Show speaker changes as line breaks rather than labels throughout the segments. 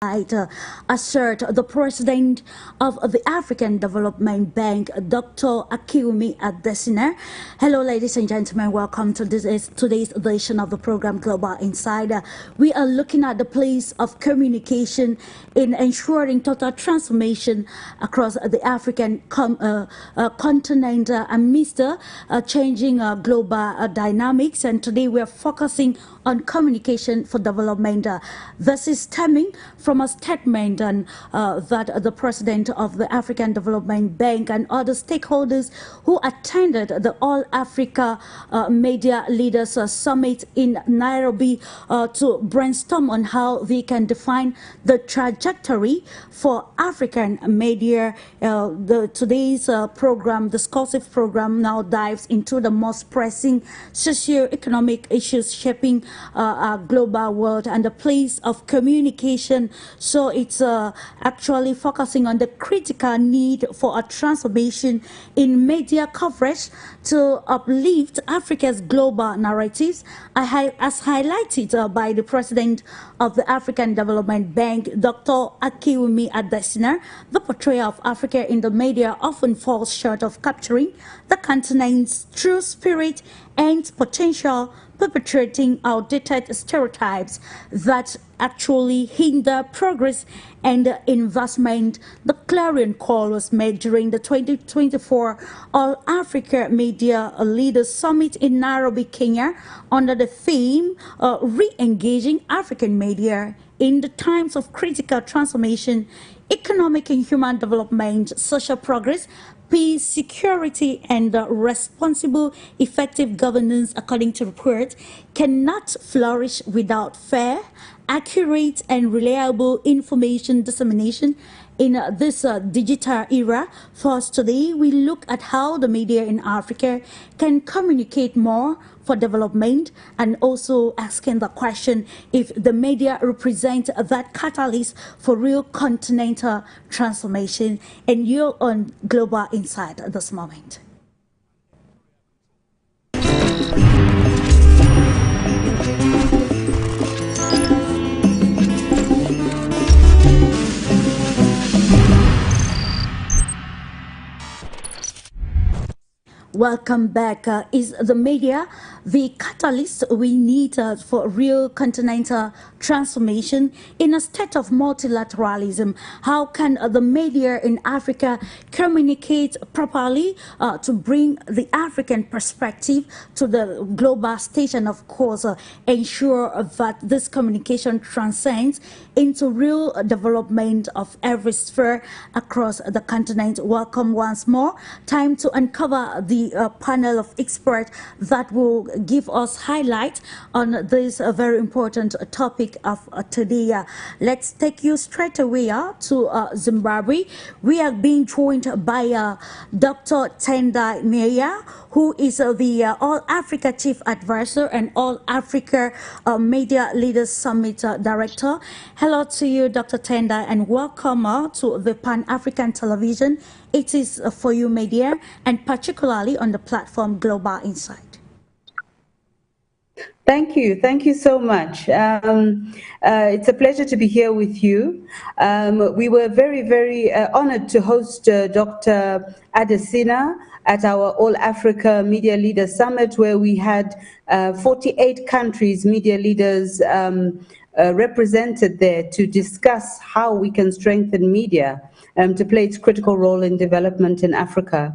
assert the president of the African Development Bank, Dr. Akinwumi Adesina. Hello, ladies and gentlemen. Welcome to today's edition of the program Global Insider. We are looking at the place of communication in ensuring total transformation across the African continent amidst changing global dynamics. And today we are focusing on communication for development. This is stemming from a statement that the president of the African Development Bank and other stakeholders who attended the All-Africa Media Leaders Summit in Nairobi to brainstorm on how they can define the trajectory for African media. Today's program, discursive program, now dives into the most pressing socio-economic issues shaping our global world and the place of communication. So it's actually focusing on the critical need for a transformation in media coverage to uplift Africa's global narratives, as highlighted by the president of the African Development Bank, Dr. Akinwumi Adesina. The portrayal of Africa in the media often falls short of capturing the continent's true spirit and potential, perpetrating outdated stereotypes that actually hinder progress and investment. The clarion call was made during the 2024 All-Africa Media Leaders Summit in Nairobi, Kenya, under the theme Re-engaging African Media in the Times of Critical Transformation, Economic and Human Development, Social Progress, Peace, security, and responsible, effective governance, according to report, cannot flourish without fair, accurate, and reliable information dissemination in this digital era. For us today, we look at how the media in Africa can communicate more for development, and also asking the question if the media represent that catalyst for real continental transformation. And you're on Global Insight at this moment. Welcome back. Is the media the catalyst we need for real continental transformation in a state of multilateralism? How can the media in Africa communicate properly to bring the African perspective to the global stage, and of course ensure that this communication transcends into real development of every sphere across the continent? Welcome once more. Time to uncover the panel of experts that will give us highlight on this very important topic of today. Let's take you straight away to Zimbabwe. We are being joined by Dr. TENDAI, who is the All-Africa Chief Advisor and All-Africa Media Leaders Summit Director. Hello to you, Dr. TENDAI, and welcome to the Pan-African Television. It is for you media, and particularly on the platform Global Insight.
Thank you. Thank you so much. It's a pleasure to be here with you. We were very, very honored to host Dr. Adesina at our All-Africa Media Leaders Summit, where we had 48 countries' media leaders represented there to discuss how we can strengthen media to play its critical role in development in Africa.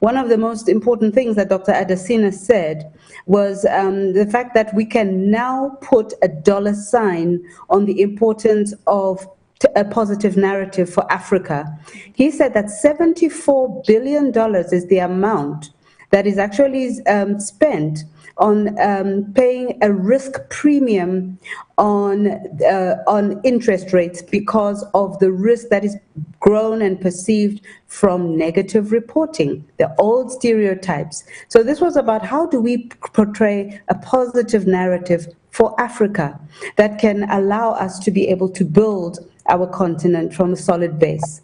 One of the most important things that Dr. Adesina said was the fact that we can now put a dollar sign on the importance of a positive narrative for Africa. He said that $74 billion is the amount that is actually spent on paying a risk premium on interest rates because of the risk that is grown and perceived from negative reporting, the old stereotypes. So this was about how do we portray a positive narrative for Africa that can allow us to be able to build our continent from a solid base.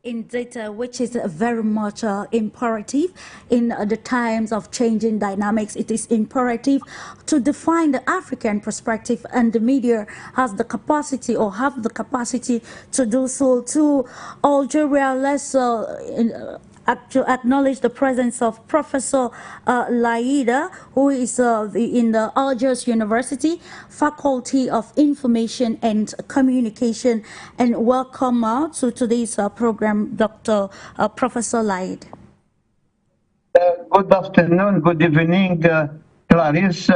Indeed, which is very much imperative in the times of changing dynamics. It is imperative to define the African perspective, and the media has the capacity or have the capacity to do so. To Algeria, let's to acknowledge the presence of Professor LAEED, who is in the Algiers University, Faculty of Information and Communication. And welcome to today's program, Dr. Professor LAEED.
Good afternoon, good evening, Clarice.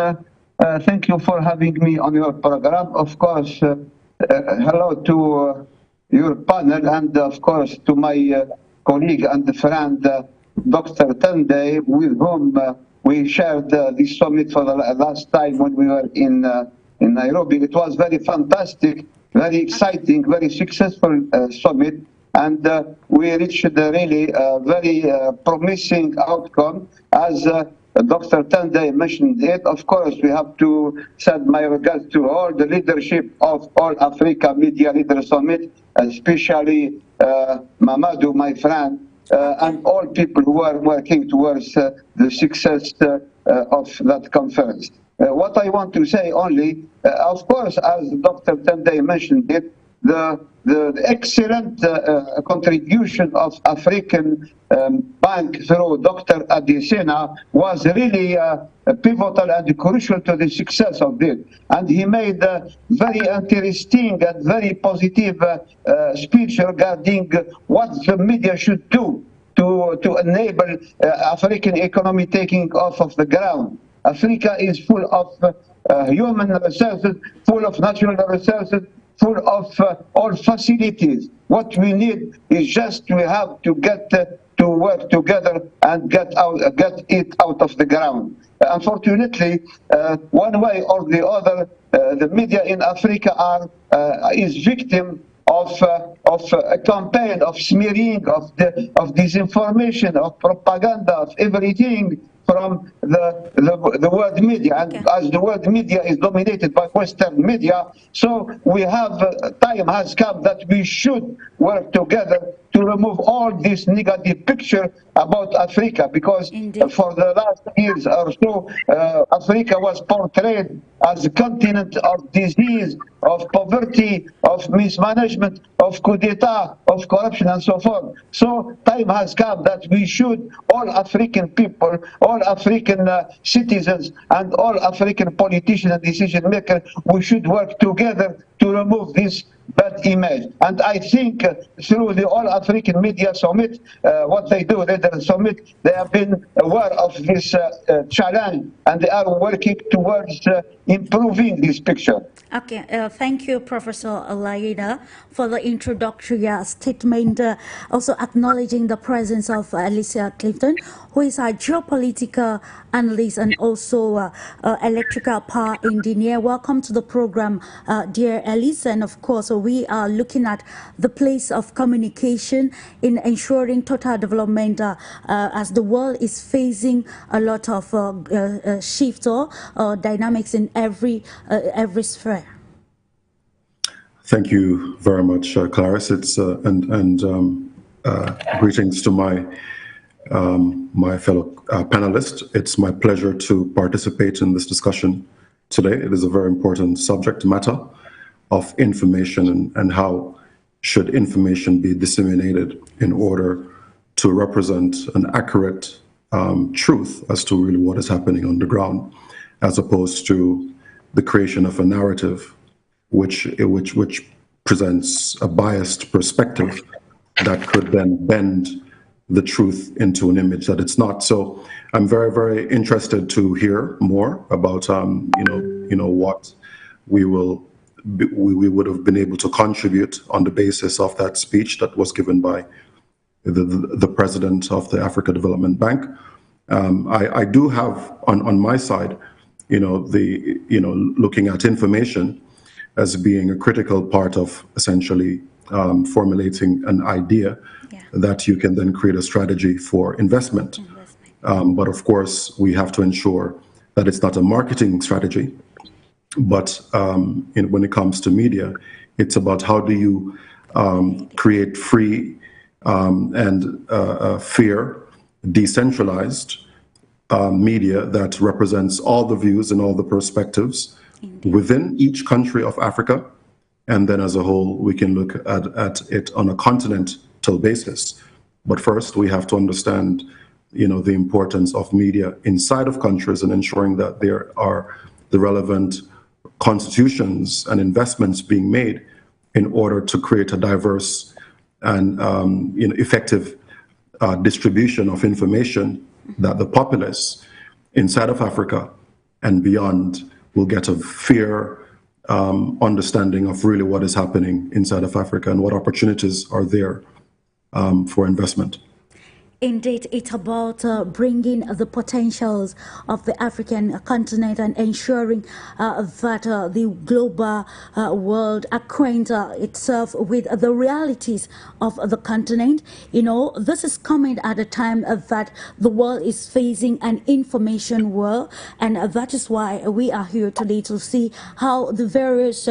Thank you for having me on your program. Of course, hello to your panel, and of course to my colleague and friend, Dr. TENDAI, with whom we shared this summit for the last time when we were in Nairobi. It was very fantastic, very exciting, very successful summit, and we reached a really very promising outcome. As Dr. TENDAI mentioned it, of course, we have to send my regards to all the leadership of ALLAfrica Media Leader Summit, especially Mamadou, my friend, and all people who are working towards the success of that conference. What I want to say only, of course, as Dr. TENDAI mentioned it, the excellent contribution of African Bank through Dr. Adesina was really pivotal and crucial to the success of it. And he made a very interesting and very positive speech regarding what the media should do to enable African economy taking off of the ground. Africa is full of human resources, full of natural resources, full of all facilities. What we need is just we have to get to work together and get it out of the ground. Unfortunately, one way or the other, the media in Africa is victim of a campaign of smearing, of disinformation, of propaganda, of everything from the world media. And as the world media is dominated by Western media, so we have, time has come that we should work together to remove all this negative picture about Africa, because for the last years or so, Africa was portrayed as a continent of disease, of poverty, of mismanagement, of coup d'etat, of corruption, and so forth. So time has come that we should, all African people, all African citizens, and all African politicians and decision makers, we should work together to remove this bad image. And I think through the All-African Media Summit, what they do, the summit, they have been aware of this challenge, and they are working towards improving this picture.
Okay, thank you, Professor LAEED, for the introductory statement, also acknowledging the presence of ELLIS CLIFTON, who is a geopolitical analyst and also electrical power engineer. Welcome to the program, dear ELLIS. And of course, we are looking at the place of communication in ensuring total development as the world is facing a lot of shift or dynamics in every sphere.
Thank you very much, Clarice. It's greetings to my my fellow panelists. It's my pleasure to participate in this discussion today. It is a very important subject matter of information and how should information be disseminated in order to represent an accurate truth as to really what is happening on the ground, as opposed to the creation of a narrative which presents a biased perspective that could then bend the truth into an image that it's not. So I'm very, very interested to hear more about what we would have been able to contribute on the basis of that speech that was given by the president of the Africa Development Bank. I do have on my side, looking at information as being a critical part of essentially formulating an idea that you can then create a strategy for investment. But of course, we have to ensure that it's not a marketing strategy, but when it comes to media, it's about how do you create free and fair, decentralized media that represents all the views and all the perspectives within each country of Africa. And then as a whole, we can look at it on a continental basis. But first, we have to understand, the importance of media inside of countries and ensuring that there are the relevant constitutions and investments being made in order to create a diverse and effective distribution of information that the populace inside of Africa and beyond will get a fair understanding of really what is happening inside of Africa and what opportunities are there for investment.
Indeed, it's about bringing the potentials of the African continent and ensuring that the global world acquaints itself with the realities of the continent. This is coming at a time that the world is facing an information war, and that is why we are here today to see how the various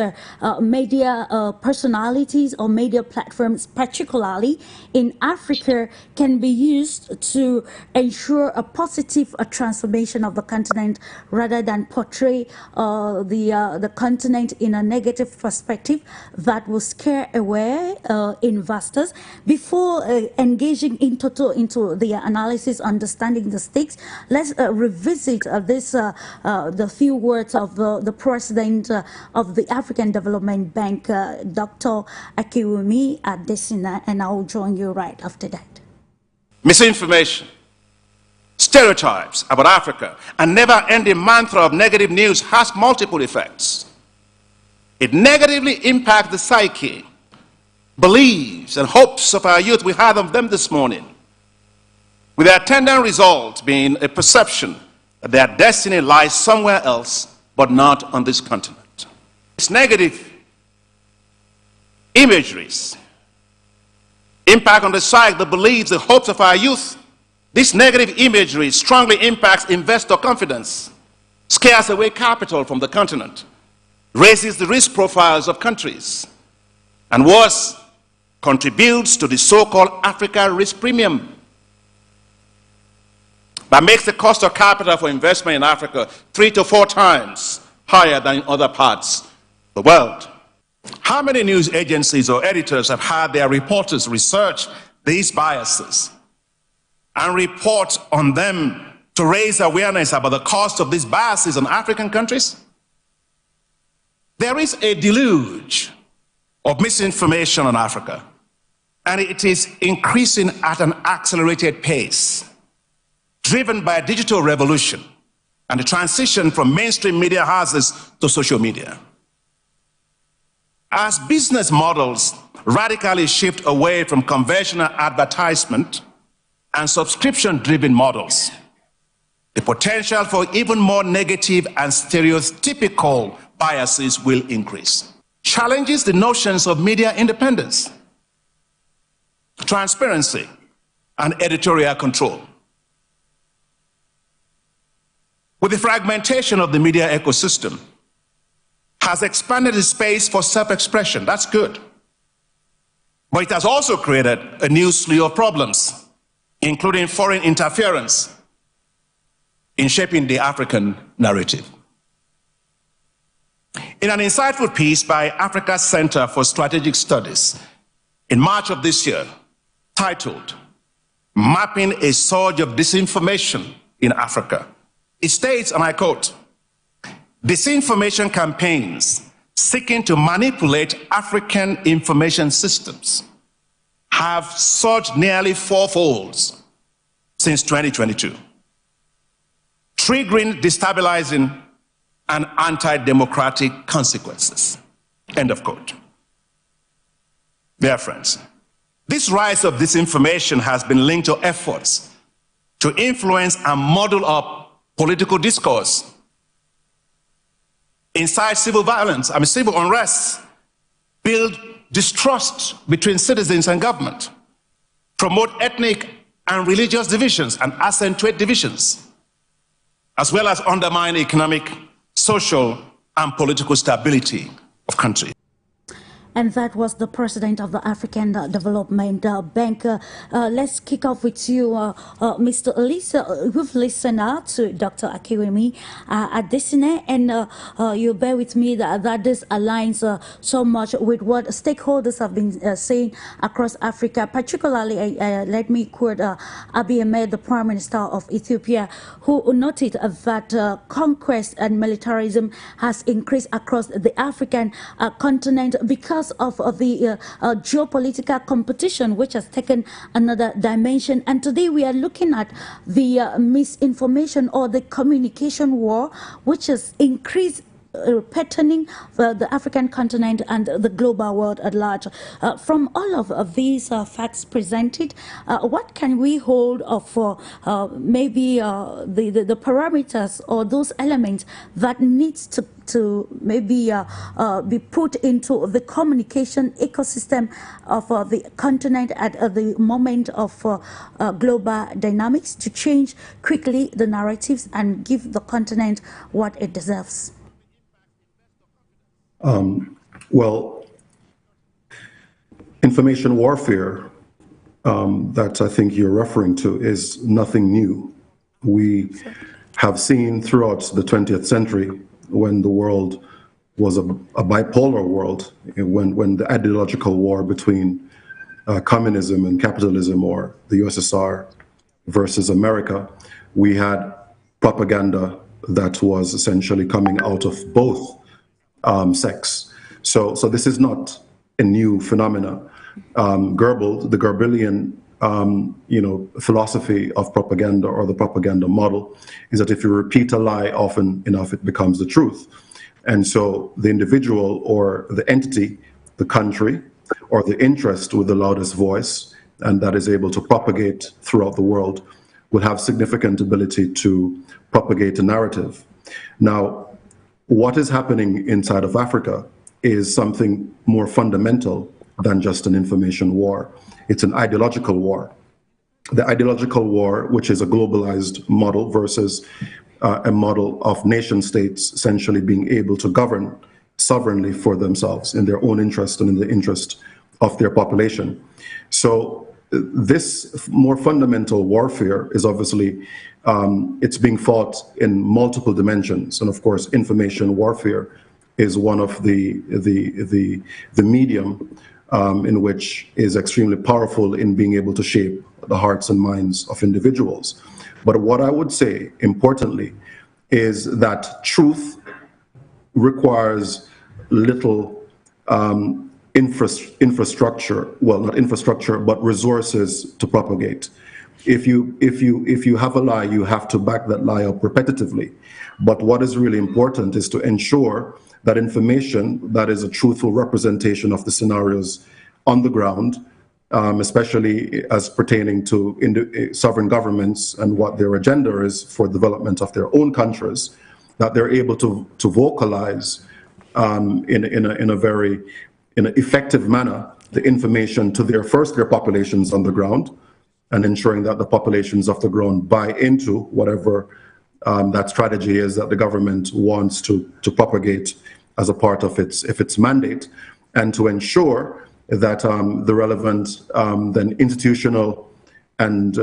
media personalities or media platforms, particularly in Africa, can be used to ensure a positive transformation of the continent rather than portray the continent in a negative perspective that will scare away investors. Before engaging into the analysis, understanding the stakes, let's revisit the few words of the president of the African Development Bank, Dr. Akinwumi Adesina, and I'll join you right after that.
Misinformation, stereotypes about Africa, and never-ending mantra of negative news has multiple effects. It negatively impacts the psyche, beliefs, and hopes of our youth. We had of them this morning, with the attendant result being a perception that their destiny lies somewhere else, but not on this continent. It's negative imageries impact on the psyche, the beliefs, the hopes of our youth. This negative imagery strongly impacts investor confidence, scares away capital from the continent, raises the risk profiles of countries, and worse, contributes to the so-called Africa risk premium that makes the cost of capital for investment in Africa 3 to 4 times higher than in other parts of the world. How many news agencies or editors have had their reporters research these biases and report on them to raise awareness about the cost of these biases in African countries? There is a deluge of misinformation on Africa, and it is increasing at an accelerated pace, driven by a digital revolution and the transition from mainstream media houses to social media. As business models radically shift away from conventional advertisement and subscription-driven models, the potential for even more negative and stereotypical biases will increase. Challenges the notions of media independence, transparency, and editorial control. With the fragmentation of the media ecosystem, has expanded the space for self-expression. That's good. But it has also created a new slew of problems, including foreign interference in shaping the African narrative. In an insightful piece by Africa's Center for Strategic Studies in March of this year, titled "Mapping a Surge of Disinformation in Africa," it states, and I quote, "Disinformation campaigns seeking to manipulate African information systems have surged nearly 4-fold since 2022, triggering destabilizing and anti-democratic consequences." End of quote. Dear friends, this rise of disinformation has been linked to efforts to influence and model up political discourse, incite civil violence, civil unrest, build distrust between citizens and government, promote ethnic and religious divisions and accentuate divisions, as well as undermine economic, social, and political stability of countries.
and that was the president of the African Development Bank. Let's kick off with you, Mr. ELLIS. We've listened to Dr. Akinwumi Adesina, and you bear with me that this aligns so much with what stakeholders have been saying across Africa. Particularly, let me quote Abiy Ahmed, the Prime Minister of Ethiopia, who noted that conquest and militarism has increased across the African continent because of the geopolitical competition, which has taken another dimension. And today we are looking at the misinformation or the communication war, which has increased, patterning the African continent and the global world at large. From all of these facts presented, what can we hold for maybe the parameters or those elements that needs to maybe be put into the communication ecosystem of the continent at the moment of global dynamics to change quickly the narratives and give the continent what it deserves?
Well, information warfare that I think you're referring to is nothing new. We have seen throughout the 20th century, when the world was a bipolar world, when the ideological war between communism and capitalism, or the USSR versus America, we had propaganda that was essentially coming out of both sex. So this is not a new phenomena. The Goebbelian philosophy of propaganda, or the propaganda model, is that if you repeat a lie often enough, it becomes the truth. And so the individual or the entity, the country, or the interest with the loudest voice, and that is able to propagate throughout the world, will have significant ability to propagate a narrative. Now, what is happening inside of Africa is something more fundamental than just an information war. It's an ideological war. The ideological war, which is a globalized model versus a model of nation states essentially being able to govern sovereignly for themselves in their own interest and in the interest of their population. So this more fundamental warfare is obviously, it's being fought in multiple dimensions. And of course, information warfare is one of the medium in which is extremely powerful in being able to shape the hearts and minds of individuals. But what I would say, importantly, is that truth requires little infrastructure, well, not infrastructure, but resources to propagate. If you have a lie, you have to back that lie up repetitively. But what is really important is to ensure that information that is a truthful representation of the scenarios on the ground, especially as pertaining to sovereign governments and what their agenda is for development of their own countries, that they're able to vocalize in an effective manner the information to their populations on the ground, and ensuring that the populations of the ground buy into whatever that strategy is that the government wants to propagate as a part of its mandate, and to ensure that the relevant then institutional and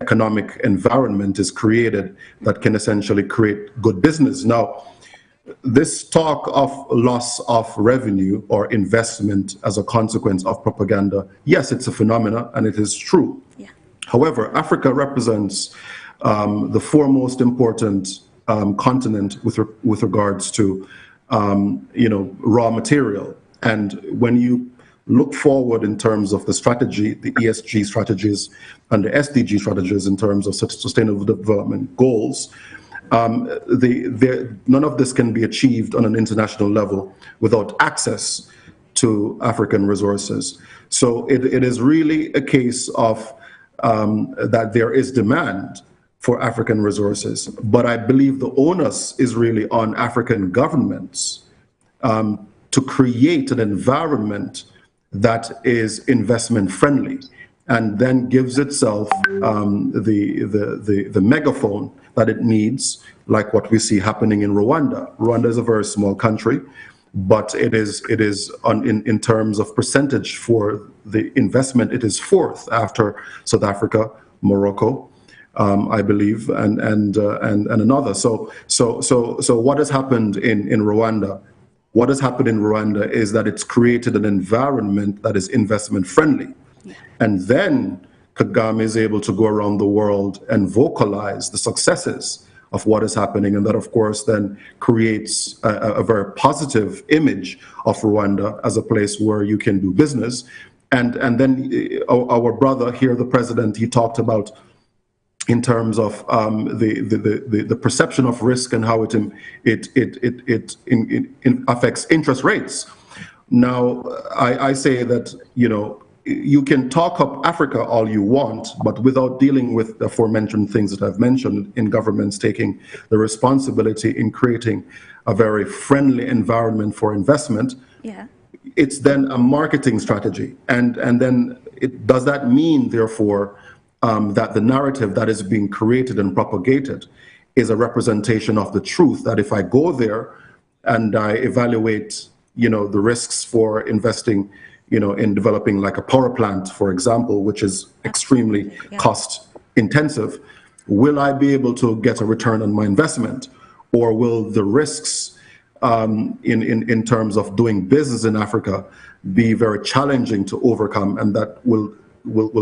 economic environment is created that can essentially create good business. Now, this talk of loss of revenue or investment as a consequence of propaganda, yes, it's a phenomena and it is true. Yeah. However, Africa represents the foremost important continent with regards to raw material. And when you look forward in terms of the strategy, the ESG strategies and the SDG strategies in terms of sustainable development goals, none of this can be achieved on an international level without access to African resources. So it is really a case of that there is demand for African resources, but I believe the onus is really on African governments to create an environment that is investment friendly, and then gives itself the megaphone that it needs, like what we see happening in Rwanda. Rwanda is a very small country, but it is in terms of percentage for the investment, it is fourth after South Africa, Morocco, I believe, and another. So what has happened in Rwanda? What has happened in Rwanda is that it's created an environment that is investment friendly, and then Kagame is able to go around the world and vocalize the successes of what is happening, and that of course then creates a very positive image of Rwanda as a place where you can do business. And then our brother here, the president, he talked about in terms of the perception of risk and how it affects interest rates. Now, I say that, you know, you can talk up Africa all you want, but without dealing with the aforementioned things that I've mentioned in governments taking the responsibility in creating a very friendly environment for investment, it's then a marketing strategy. And then does that mean, therefore, that the narrative that is being created and propagated is a representation of the truth, that if I go there and I evaluate, you know, the risks for investing, you know, in developing like a power plant, for example, which is extremely cost intensive, will I be able to get a return on my investment? Or will the risks in terms of doing business in Africa be very challenging to overcome, and that will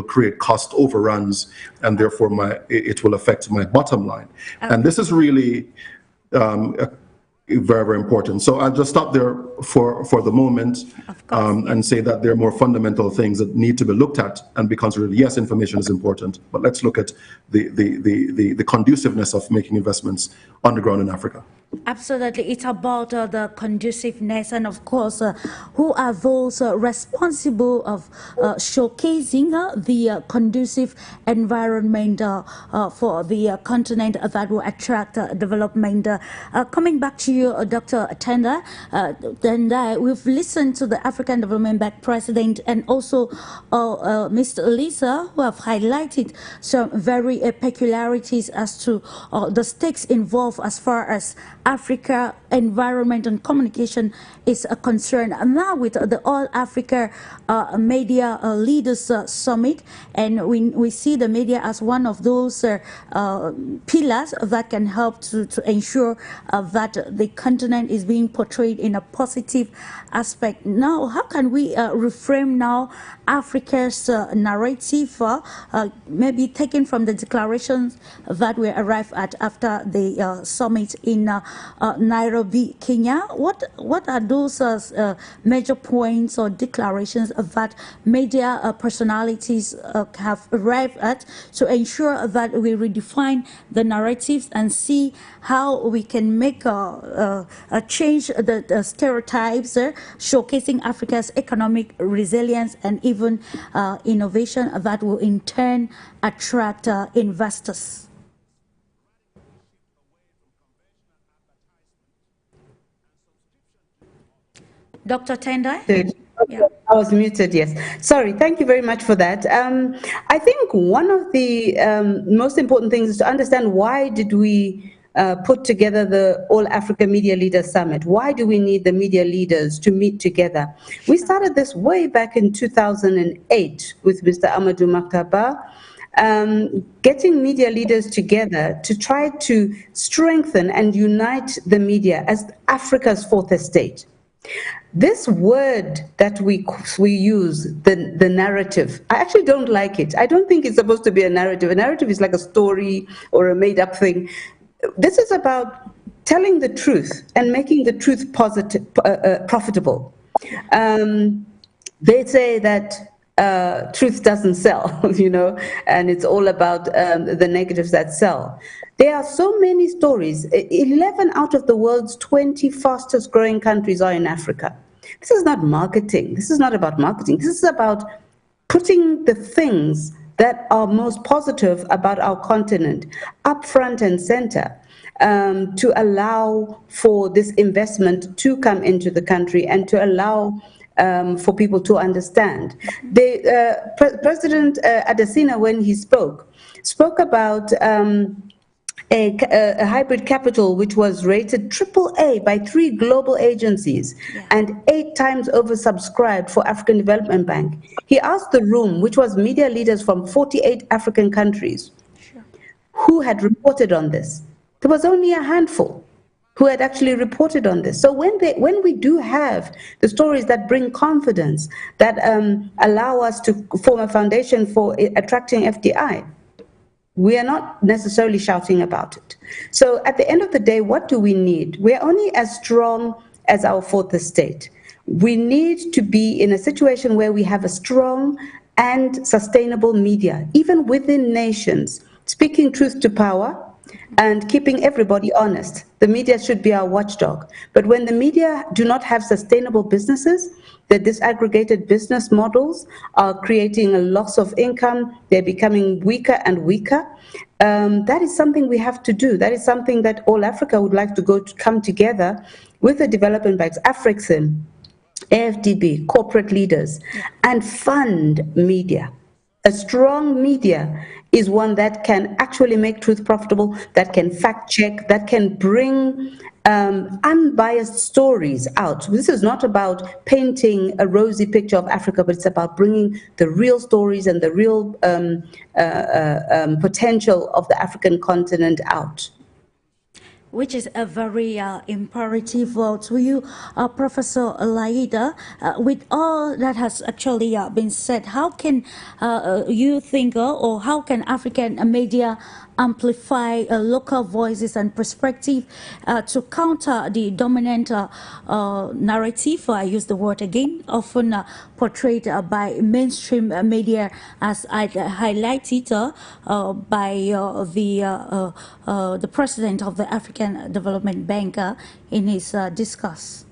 create cost overruns, and therefore it will affect my bottom line? And this is really very, very important. So I'll just stop there for the moment, and say that there are more fundamental things that need to be looked at and be considered. Yes, information is important, but let's look at the conduciveness of making investments on the ground in Africa.
Absolutely. It's about the conduciveness, and of course, who are those responsible of showcasing the conducive environment for the continent that will attract development. Coming back to you, Dr. TENDAI, we've listened to the African Development Bank President and also Mr. Lisa, who have highlighted some very peculiarities as to the stakes involved as far as Africa environment and communication is concerned. And now with the All Africa Media Leaders Summit, and we see the media as one of those pillars that can help to ensure that the continent is being portrayed in a positive aspect. Now, how can we reframe now Africa's narrative, maybe taken from the declarations that we arrived at after the summit in Nairobi, Kenya? What are those major points or declarations that media personalities have arrived at to ensure that we redefine the narratives and see how we can make change the stereotypes, showcasing Africa's economic resilience and even innovation that will in turn attract investors? Dr. TENDAI?
I was muted, yes. Sorry, thank you very much for that. I think one of the most important things is to understand, why did we put together the All Africa Media Leaders Summit? Why do we need the media leaders to meet together? We started this way back in 2008 with Mr. Amadou Maktaba, getting media leaders together to try to strengthen and unite the media as Africa's fourth estate. This word that we use, the narrative, I actually don't like it. I don't think it's supposed to be a narrative. A narrative is like a story or a made-up thing. This is about telling the truth and making the truth profitable. They say that truth doesn't sell, you know, and it's all about the negatives that sell. There are so many stories. 11 out of the world's 20 fastest growing countries are in Africa. This is not marketing. This is not about marketing. This is about putting the things that are most positive about our continent up front and center, to allow for this investment to come into the country and to allow for people to understand. President Adesina, when he spoke about a hybrid capital which was rated AAA by 3 global agencies and 8 times oversubscribed for African Development Bank. He asked the room, which was media leaders from 48 African countries, who had reported on this. There was only a handful who had actually reported on this. So when we do have the stories that bring confidence, that allow us to form a foundation for attracting FDI, we are not necessarily shouting about it. So at the end of the day, what do we need? We're only as strong as our fourth estate. We need to be in a situation where we have a strong and sustainable media, even within nations, speaking truth to power and keeping everybody honest. The media should be our watchdog. But when the media do not have sustainable businesses, the disaggregated business models are creating a loss of income, they're becoming weaker and weaker. That is something we have to do. That is something that all Africa would like to come together with the development banks, Afrixim, AFDB, corporate leaders, and fund media. A strong media is one that can actually make truth profitable, that can fact check, that can bring unbiased stories out. This is not about painting a rosy picture of Africa, but it's about bringing the real stories and the real potential of the African continent out.
Which is a very imperative to you, Professor LAEED. With all that has actually been said, how can you think or how can African media amplify local voices and perspective to counter the dominant narrative, I use the word again, often portrayed by mainstream media, as I highlighted by the president of the African Development Bank in his discourse?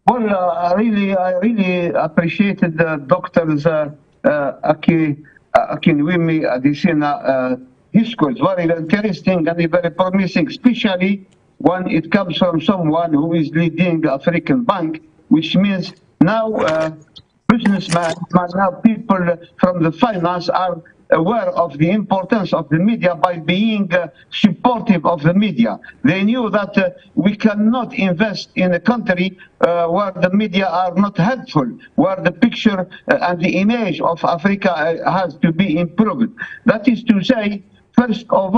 Well, I really appreciated the doctor's Akinwumi Adesina discourse. Very interesting and very promising, especially when it comes from someone who is leading the African Bank, which means now businessmen, now people from the finance are aware of the importance of the media by being supportive of the media. They knew that we cannot invest in a country where the media are not helpful, where the picture and the image of Africa has to be improved. That is to say, first of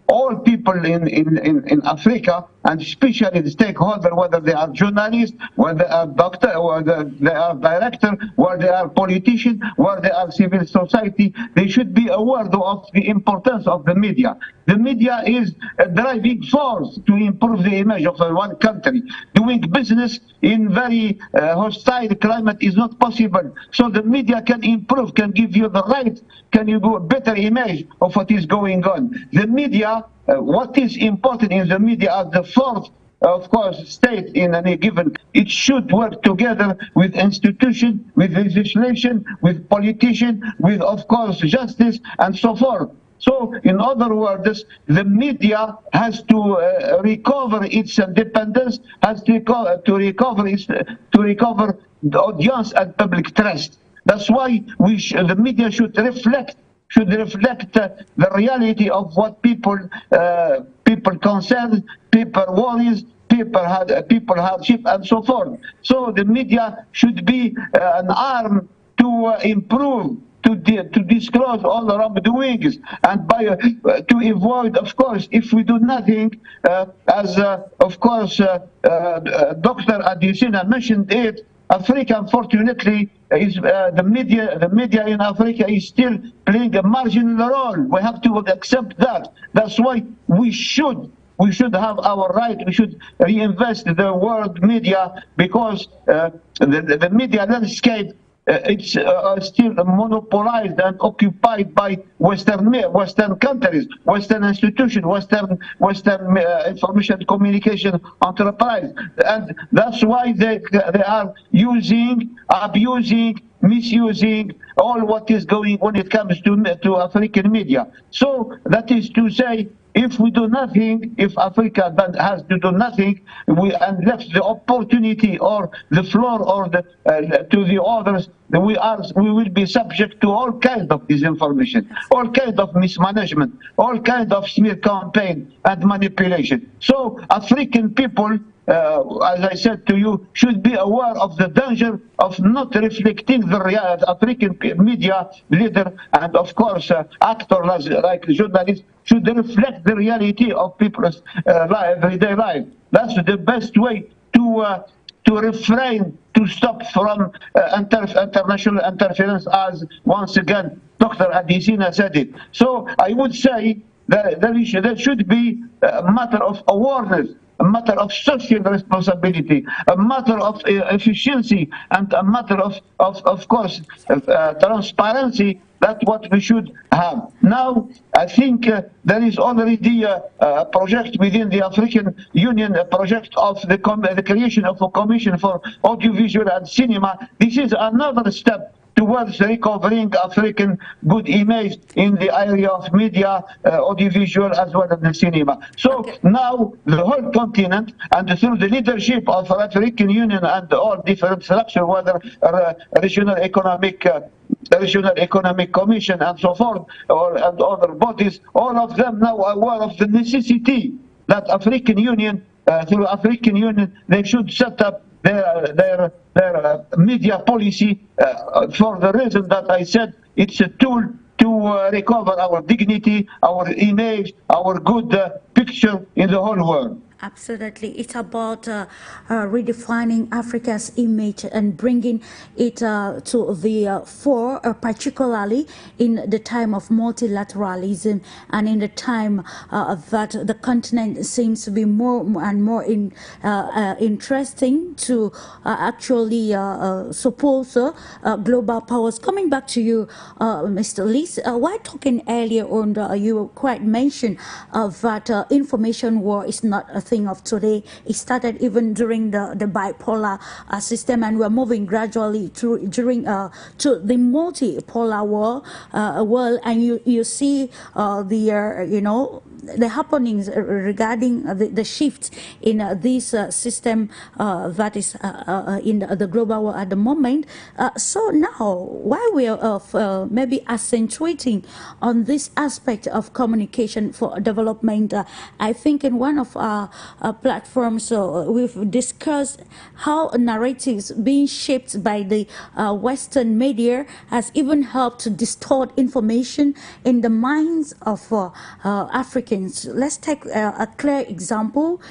all people in Africa, and especially the stakeholder, whether they are journalists, whether they are doctors, whether they are directors, whether they are politicians, whether they are civil society, they should be aware of the importance of the media. The media is a driving force to improve the image of one country. Doing business in very hostile climate is not possible. So the media can improve, can give you the right, can you do a better image of what is going on. The media, what is important in the media as the fourth, of course, state in any given, it should work together with institutions, with legislation, with politicians, with, of course, justice, and so forth. So, in other words, the media has to recover its independence, has to recover the audience and public trust. That's why the media should reflect the reality of what people concerned, people worries, people hardship, and so forth. So the media should be an arm to improve, to disclose all the wrongdoings, and to avoid, of course, if we do nothing, as of course Dr. Adesina mentioned it, Africa, unfortunately, is the media in Africa is still playing a marginal role. We have to accept that. That's why we should have our right. We should reinvest the world media, because the media landscape it's still monopolized and occupied by Western countries, Western institutions, Western information communication enterprise, and that's why they are abusing misusing all what is going when it comes to African media. So that is to say, if we do nothing, if Africa has to do nothing, and left the opportunity or the floor or to the others, we will be subject to all kinds of disinformation, all kinds of mismanagement, all kinds of smear campaign and manipulation. So African people, as I said to you, should be aware of the danger of not reflecting the reality. African media leader and of course actors like journalists should reflect the reality of people's everyday life. That's the best way to refrain, to stop from international interference, as once again Dr. Adesina said it. So I would say that there should be a matter of awareness, a matter of social responsibility, a matter of efficiency, and a matter of course, transparency. That's what we should have. Now, I think there is already a project within the African Union, a project of the creation of a commission for audiovisual and cinema. This is another step towards recovering African good image in the area of media, audiovisual, as well as the cinema. So now the whole continent, and through the leadership of the African Union and all different structures, whether regional economic commission and so forth, and other bodies, all of them now are aware of the necessity that African Union, through African Union, they should set up their media policy for the reason that I said it's a tool to recover our dignity, our image, our good picture in the whole world.
Absolutely. It's about redefining Africa's image and bringing it to the fore, particularly in the time of multilateralism and in the time that the continent seems to be more and more interesting to actually support global powers. Coming back to you, Mr. Ellis, while talking earlier on, you quite mentioned that information war is not a thing of today. It started even during the bipolar system, and we're moving gradually to the multipolar world, and you see the happenings regarding the shift in this system that is in the global world at the moment. So now, while we are maybe accentuating on this aspect of communication for development, I think in one of our platforms we've discussed how narratives being shaped by the Western media has even helped to distort information in the minds of Africans. Let's take a clear example.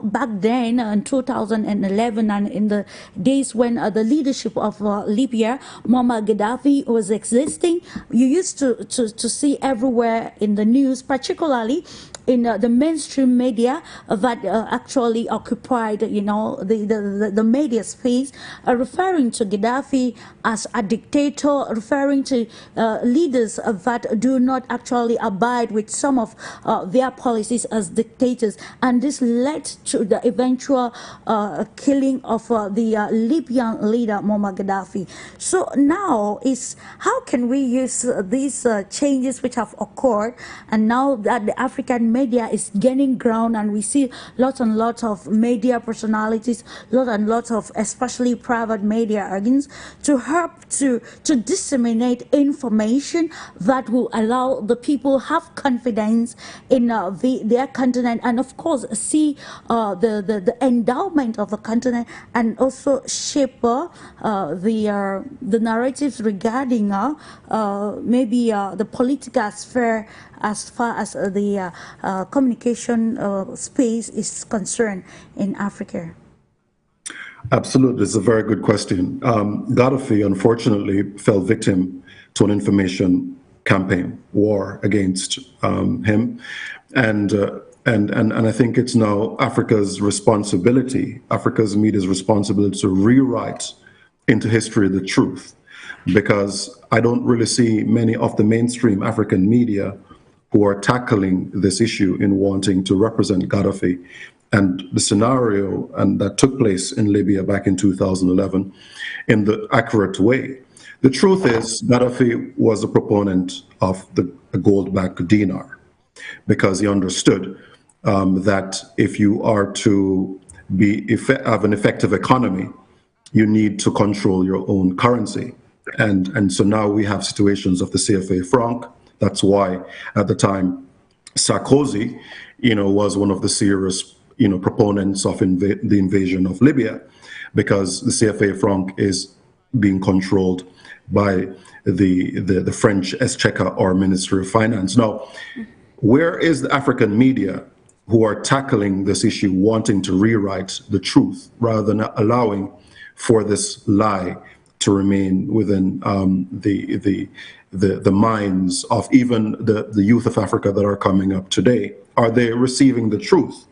Back then in 2011 and in the days when the leadership of Libya, Muammar Gaddafi, was existing, you used to see everywhere in the news, particularly in the mainstream media that actually occupied, the media space, referring to Gaddafi as a dictator, referring to leaders that do not actually abide with some of their policies as dictators, and this led to the eventual killing of the Libyan leader Muammar Gaddafi. So now is how can we use these changes which have occurred, and now that the African media is gaining ground and we see lots and lots of media personalities, lots and lots of especially private media organs to help to disseminate information that will allow the people have confidence in their continent, and of course see the endowment of the continent, and also shape the narratives regarding maybe the political sphere as far as the communication space is concerned in Africa?
Absolutely, it's a very good question. Gaddafi, unfortunately, fell victim to an information campaign, war against him, and I think it's now Africa's responsibility, Africa's media's responsibility to rewrite into history the truth, because I don't really see many of the mainstream African media who are tackling this issue in wanting to represent Gaddafi and the scenario and that took place in Libya back in 2011 in the accurate way. The truth is, Gaddafi was a proponent of the gold-backed dinar because he understood that if you are to have an effective economy, you need to control your own currency. And so now we have situations of the CFA franc. That's why at the time Sarkozy, was one of the serious, proponents of the invasion of Libya, because the CFA franc is being controlled by the French exchequer or Ministry of Finance. Now, where is the African media who are tackling this issue, wanting to rewrite the truth rather than allowing for this lie to remain within the minds of even the youth of Africa that are coming up today? Are they receiving the truth?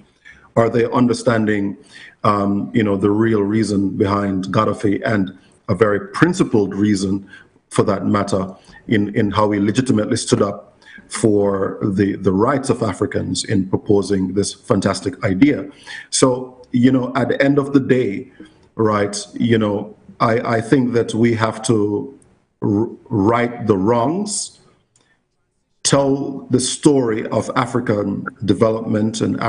Are they understanding, the real reason behind Gaddafi, and a very principled reason, for that matter, in how he legitimately stood up for the rights of Africans in proposing this fantastic idea? So, at the end of the day, right, I think that we have to right the wrongs, tell the story of African development and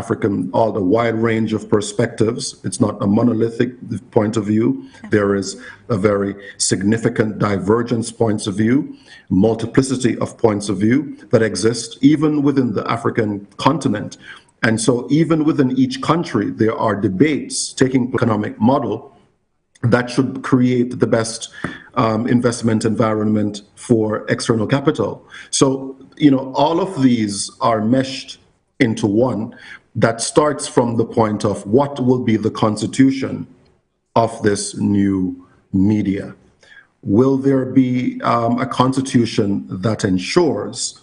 all the wide range of perspectives. It's not a monolithic point of view. There is a very significant divergence points of view, multiplicity of points of view that exist even within the African continent. And so even within each country, there are debates taking economic model that should create the best investment environment for external capital. So, all of these are meshed into one that starts from the point of what will be the constitution of this new media. Will there be a constitution that ensures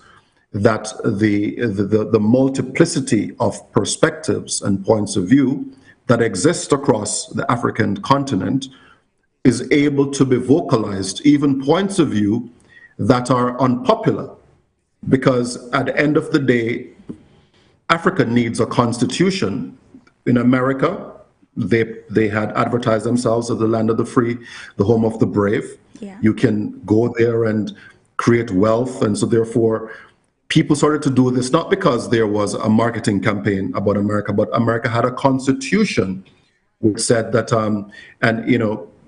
that the multiplicity of perspectives and points of view that exist across the African continent is able to be vocalized, even points of view that are unpopular? Because at the end of the day, Africa needs a constitution. In America, they had advertised themselves as the land of the free, the home of the brave.
Yeah.
You can go there and create wealth. And so therefore, people started to do this, not because there was a marketing campaign about America, but America had a constitution which said that, and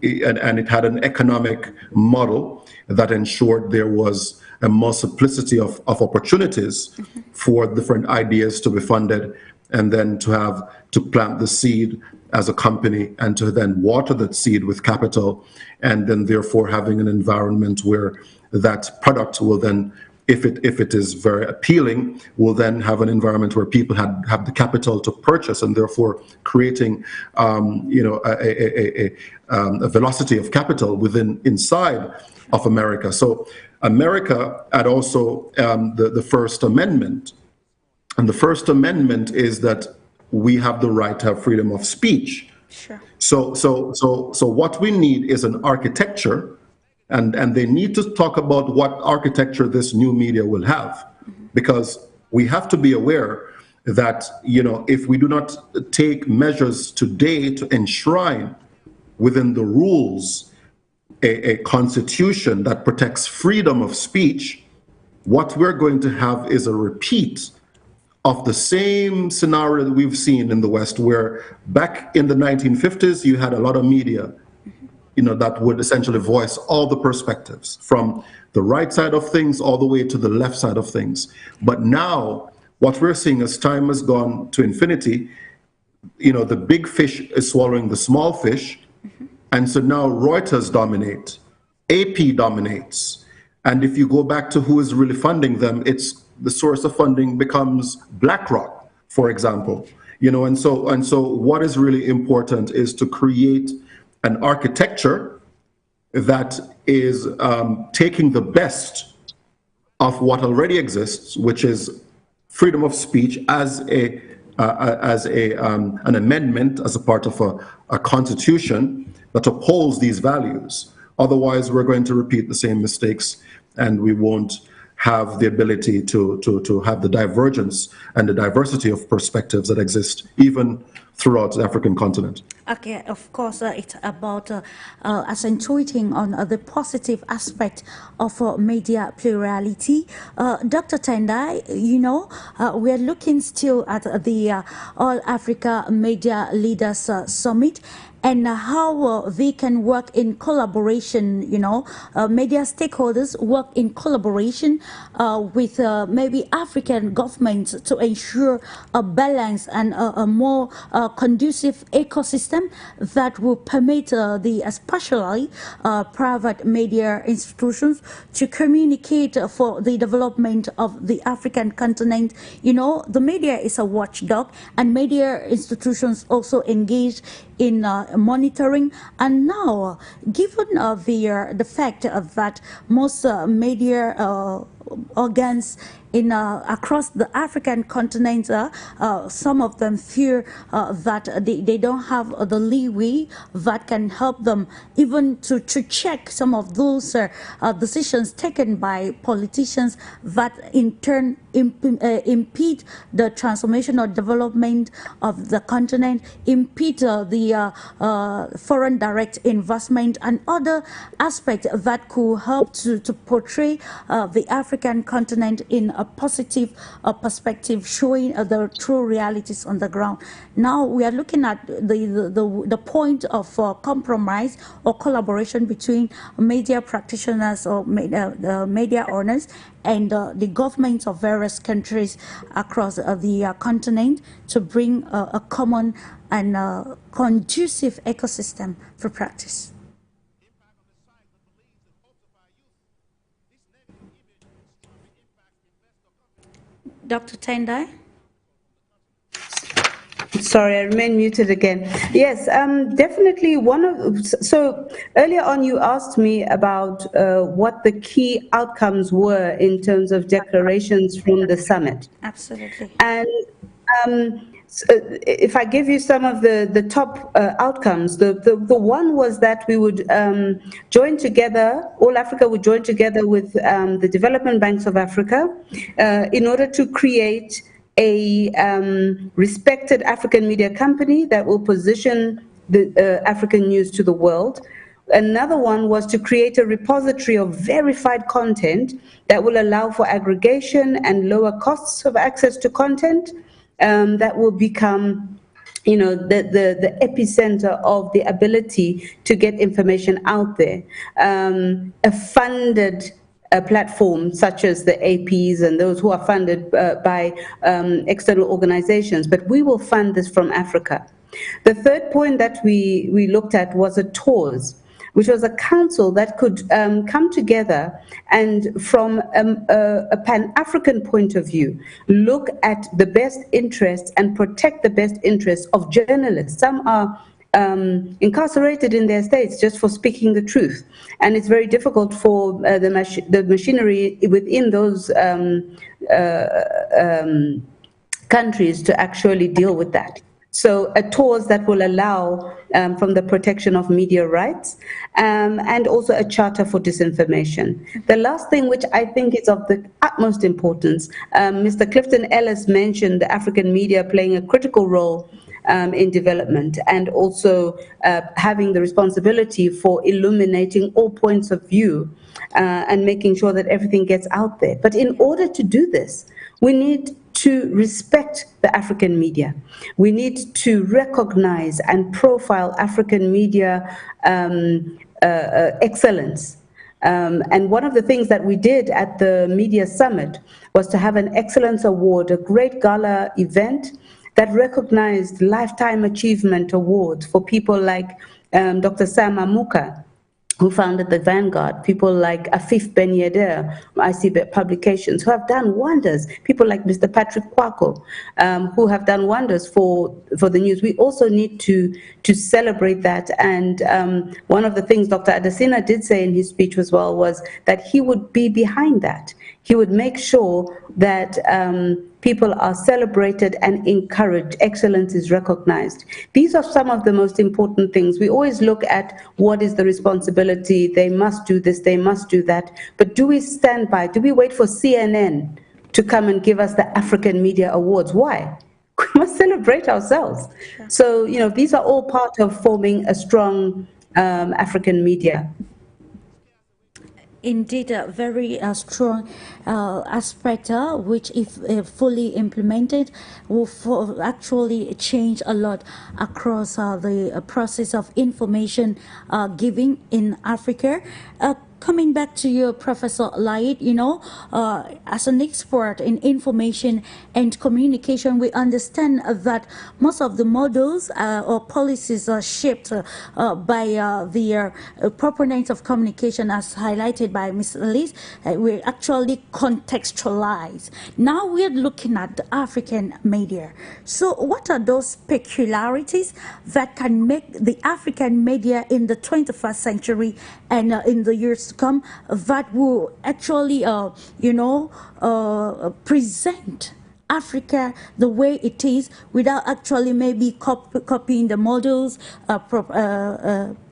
it had an economic model that ensured there was a multiplicity of opportunities for different ideas to be funded, and then to plant the seed as a company, and to then water that seed with capital, and then therefore having an environment where that product will then, if it is very appealing, will then have an environment where people have the capital to purchase, and therefore creating a velocity of capital inside of America. So America had also the First Amendment, and the First Amendment is that we have the right to have freedom of speech.
Sure.
So what we need is an architecture. And they need to talk about what architecture this new media will have, because we have to be aware that, if we do not take measures today to enshrine within the rules a constitution that protects freedom of speech, what we're going to have is a repeat of the same scenario that we've seen in the West, where back in the 1950s, you had a lot of media that would essentially voice all the perspectives from the right side of things all the way to the left side of things. But now what we're seeing as time has gone to infinity, the big fish is swallowing the small fish. And so now Reuters dominate, AP dominates. And if you go back to who is really funding them, it's the source of funding becomes BlackRock, for example. And so what is really important is to create an architecture that is taking the best of what already exists, which is freedom of speech as an amendment, as a part of a constitution that upholds these values. Otherwise, we're going to repeat the same mistakes, and we won't have the ability to have the divergence and the diversity of perspectives that exist even throughout the African continent.
Okay, of course, it's about accentuating on the positive aspect of media plurality. Dr. Tendai, you know, we are looking still at the All Africa Media Leaders Summit, and how they can work in collaboration, you know, media stakeholders work in collaboration with maybe African governments to ensure a balance and a more conducive ecosystem that will permit the especially private media institutions to communicate for the development of the African continent. You know, the media is a watchdog, and media institutions also engage in monitoring. And now, given the fact that most media organs in across the African continent, some of them fear that they don't have the leeway that can help them even to check some of those decisions taken by politicians that in turn impede the transformation or development of the continent, impede the foreign direct investment and other aspects that could help to portray the African continent in a positive perspective, showing the true realities on the ground. Now we are looking at the point of compromise or collaboration between media practitioners or media owners and the governments of various countries across the continent to bring a common and conducive ecosystem for practice. Dr. Tendai?
Sorry, I remain muted again. Yes, definitely so earlier on you asked me about what the key outcomes were in terms of declarations from the summit.
Absolutely.
And so if I give you some of the top outcomes, the one was that we would join together, all Africa would join together with the development banks of Africa in order to create a respected African media company that will position the African news to the world. Another one was to create a repository of verified content that will allow for aggregation and lower costs of access to content. That will become, you know, the epicenter of the ability to get information out there. A funded platform such as the APs and those who are funded by external organizations, but we will fund this from Africa. The third point that we looked at was a TAWS, which was a council that could come together and from a Pan-African point of view, look at the best interests and protect the best interests of journalists. Some are incarcerated in their states just for speaking the truth. And it's very difficult for the machinery within those countries to actually deal with that. So a TAWS that will allow from the protection of media rights and also a charter for disinformation. The last thing, which I think is of the utmost importance, Mr. Clifton Ellis mentioned the African media playing a critical role in development and also having the responsibility for illuminating all points of view and making sure that everything gets out there. But in order to do this, we need to respect the African media. We need to recognize and profile African media excellence. And one of the things that we did at the Media Summit was to have an Excellence Award, a great gala event that recognized lifetime achievement awards for people like Dr. Sam Amuka, who founded the Vanguard, people like Afif Ben Yedder, ICB Publications, who have done wonders, people like Mr. Patrick Kwako, who have done wonders for the news. We also need to celebrate that. And one of the things Dr. Adesina did say in his speech as well was that he would be behind that. He would make sure that people are celebrated and encouraged. Excellence is recognized. These are some of the most important things. We always look at what is the responsibility. They must do this, they must do that. But do we stand by? Do we wait for CNN to come and give us the African Media Awards? Why? we must celebrate ourselves. So, you know, these are all part of forming a strong African media.
Indeed, a very strong aspect, which if fully implemented, will actually change a lot across the process of information giving in Africa. Coming back to you, Professor LAEED, you know, as an expert in information and communication, we understand that most of the models or policies are shaped by the proponents of communication, as highlighted by Ms. ELLIS. We actually contextualize. Now we're looking at the African media. So what are those peculiarities that can make the African media in the 21st century and in the years to come that will actually, you know, present Africa the way it is without actually maybe copying the models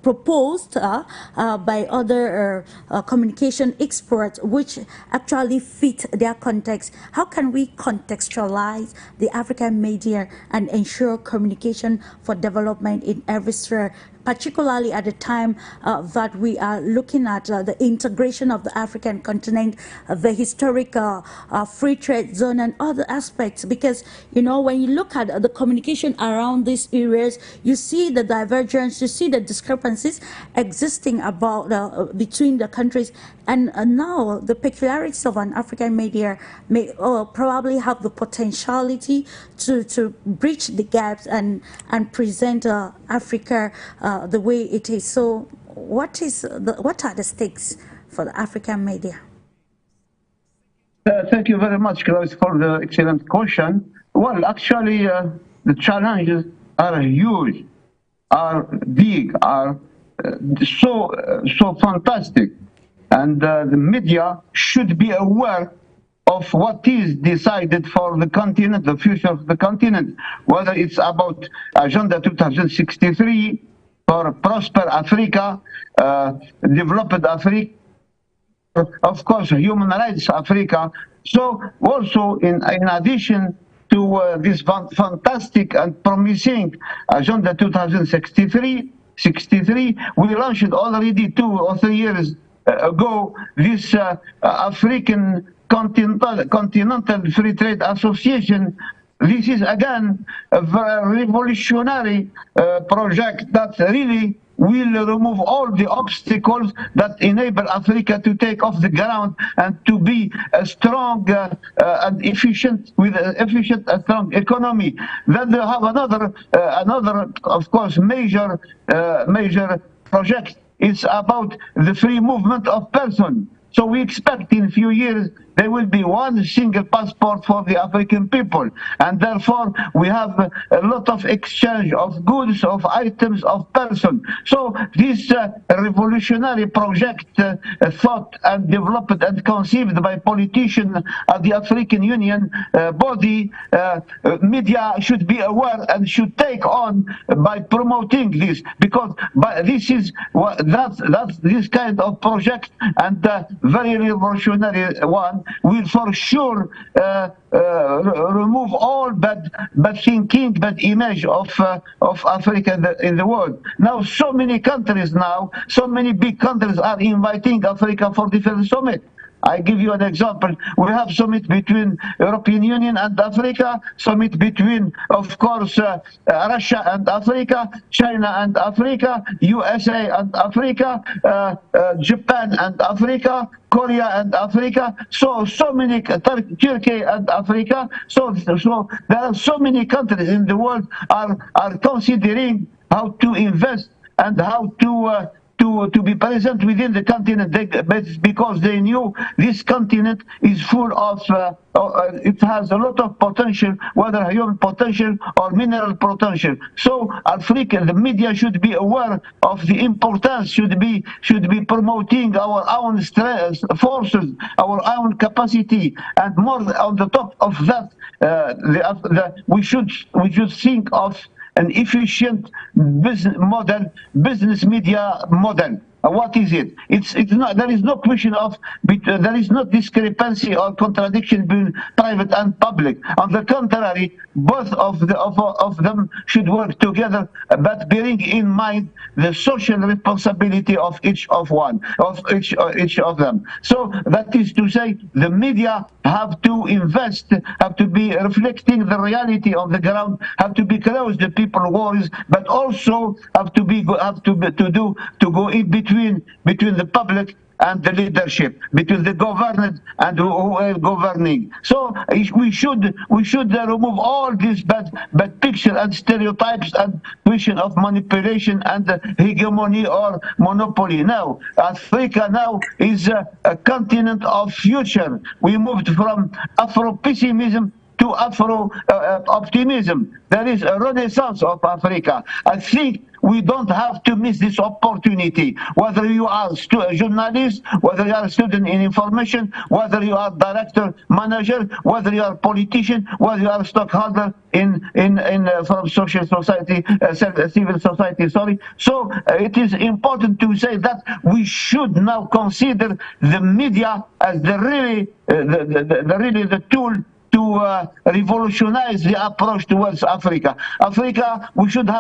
proposed by other communication experts, which actually fit their context? How can we contextualize the African media and ensure communication for development in every sphere, particularly at the time that we are looking at the integration of the African continent, the historic free trade zone and other aspects? Because, you know, when you look at the communication around these areas, you see the divergence, you see the discrepancies existing about between the countries. And now the peculiarities of an African media may probably have the potentiality to bridge the gaps and present Africa the way it is. So what are the stakes for the African media?
Thank you very much, Klaus, for the excellent question. Well, actually, the challenges are huge, are big, are so fantastic. And the media should be aware of what is decided for the continent, the future of the continent, whether it's about Agenda 2063 for prosper Africa, developed Africa, of course, human rights Africa. So also in addition to this fantastic and promising Agenda 2063, we launched already 2 or 3 years ago this African Continental Free Trade Association. This is again a very revolutionary project that really will remove all the obstacles that enable Africa to take off the ground and to be a strong and efficient, with an efficient and strong economy. Then they have another, of course, major project. It's about the free movement of persons. So we expect in a few years there will be one single passport for the African people, and therefore we have a lot of exchange of goods, of items, of persons. So this revolutionary project thought and developed and conceived by politicians at the African Union body, media should be aware and should take on by promoting this, because this is that's this kind of project, and very revolutionary one, will for sure remove all bad thinking, bad image of Africa in the world. Now, so many countries now, so many big countries are inviting Africa for different summit. I give you an example. We have summit between European Union and Africa, summit between, of course, Russia and Africa, China and Africa, USA and Africa, Japan and Africa, Korea and Africa, so many, Turkey and Africa. So there are so many countries in the world are considering how to invest and how to be present within the continent, because they knew this continent is full of, it has a lot of potential, whether human potential or mineral potential. So Africa, the media should be aware of the importance, should be promoting our own forces, our own capacity, and more on the top of that, we should think of an efficient business media model. What is it? It's not. There is no question of. There is no discrepancy or contradiction between private and public. On the contrary, both of them should work together, but bearing in mind the social responsibility of each of them. So that is to say, the media have to invest, have to be reflecting the reality on the ground, have to be close to people's worries, but also have to go in between the public and the leadership, between the governed and who are governing. So we should remove all these bad picture and stereotypes and question of manipulation and hegemony or monopoly. Now, Africa now is a continent of future. We moved from Afro-pessimism to Afro-optimism. There is a renaissance of Africa. I think we don't have to miss this opportunity. Whether you are a journalist, whether you are a student in information, whether you are director, manager, whether you are a politician, whether you are a stockholder from social society, civil society. Sorry. So it is important to say that we should now consider the media as the tool to revolutionize the approach towards Africa. Africa should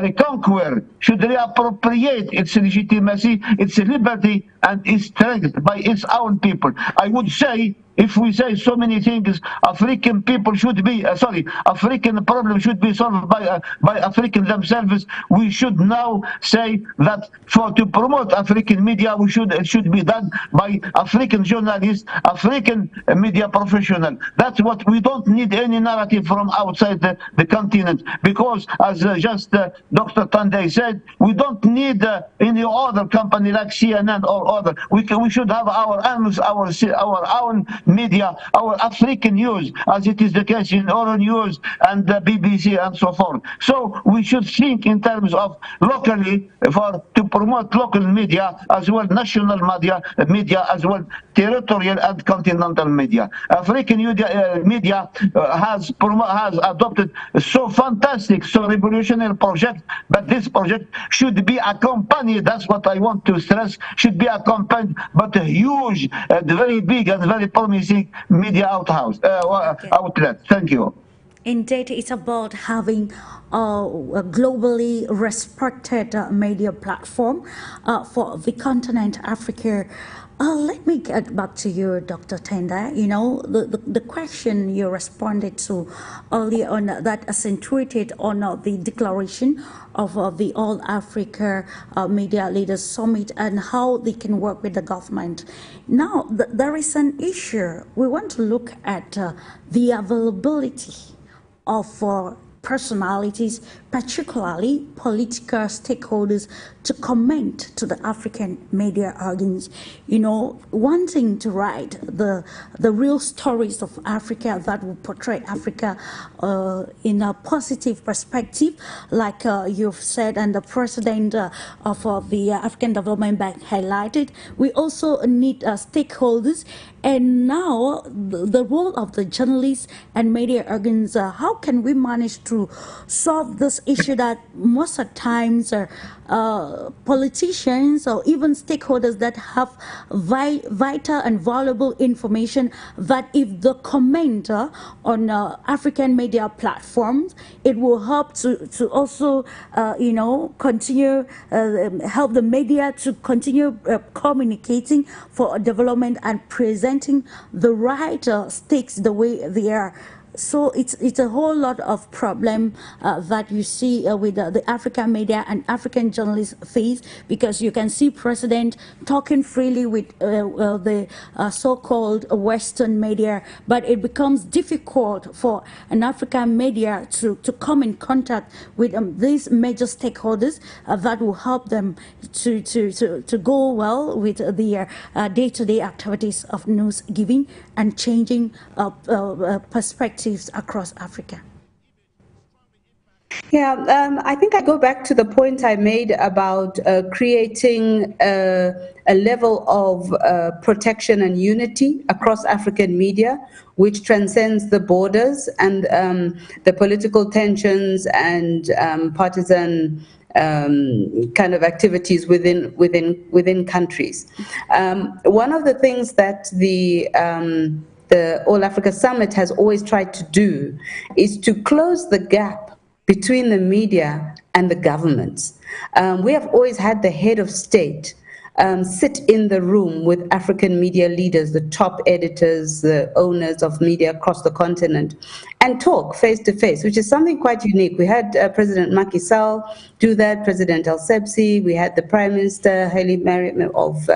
reconquer, should reappropriate its legitimacy, its liberty, and its strength by its own people. I would say, if we say so many things, African people should be, African problem should be solved by Africans themselves. We should now say that to promote African media, it should be done by African journalists, African media professionals. That's what we don't need any narrative from outside the continent, because as just Dr. TENDAI said, we don't need any other company like CNN or other. We should have our own media, our African news, as it is the case in Euro News and the BBC and so forth. So we should think in terms of locally to promote local media as well, national media as well, territorial and continental media. African media has adopted so fantastic, so revolutionary project, but this project should be accompanied, that's what I want to stress, should be accompanied by a huge, very big and very promising media outlet. Thank you.
Indeed, it's about having a globally respected media platform for the continent Africa. Let me get back to you, Dr. TENDAI. You know, the question you responded to earlier on that accentuated on the declaration of the All Africa Media Leaders Summit and how they can work with the government. Now, there is an issue. We want to look at the availability of personalities, particularly political stakeholders, to comment to the African media organs, you know, wanting to write the real stories of Africa that will portray Africa in a positive perspective, like you've said, and the president of the African Development Bank highlighted. We also need stakeholders, and now the role of the journalists and media organs. How can we manage to solve this issue that most of the times politicians or even stakeholders that have vital and valuable information, that if the comment on African media platforms, it will help to also you know, continue help the media to continue communicating for development and presenting the right stakes the way they are. So it's a whole lot of problem that you see with the African media and African journalists face, because you can see president talking freely with the so-called Western media, but it becomes difficult for an African media to come in contact with these major stakeholders that will help them to go well with their day-to-day activities of news giving and changing perspectives across Africa.
Yeah, I think I go back to the point I made about creating a level of protection and unity across African media, which transcends the borders and the political tensions and partisan kind of activities within countries. One of the things that the All Africa Summit has always tried to do is to close the gap between the media and the governments. We have always had the head of state sit in the room with African media leaders, the top editors, the owners of media across the continent, and talk face to face, which is something quite unique. We had President Macky Sall do that, President El-Sebsi, we had the Prime Minister Haile Mariam of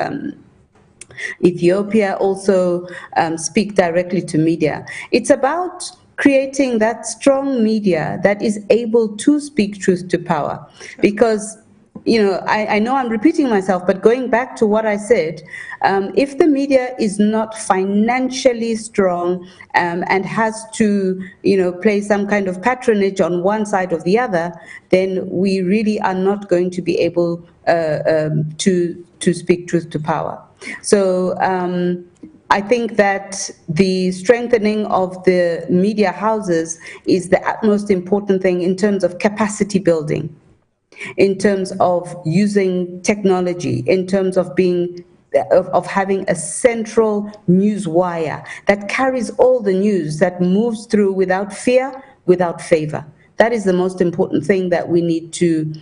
Ethiopia also speak directly to media. It's about creating that strong media that is able to speak truth to power, because I know I'm repeating myself, but going back to what I said, if the media is not financially strong and has to, play some kind of patronage on one side or the other, then we really are not going to be able to speak truth to power. So I think that the strengthening of the media houses is the utmost important thing in terms of capacity building, in terms of using technology, in terms of having a central news wire that carries all the news, that moves through without fear, without favor. That is the most important thing that we need to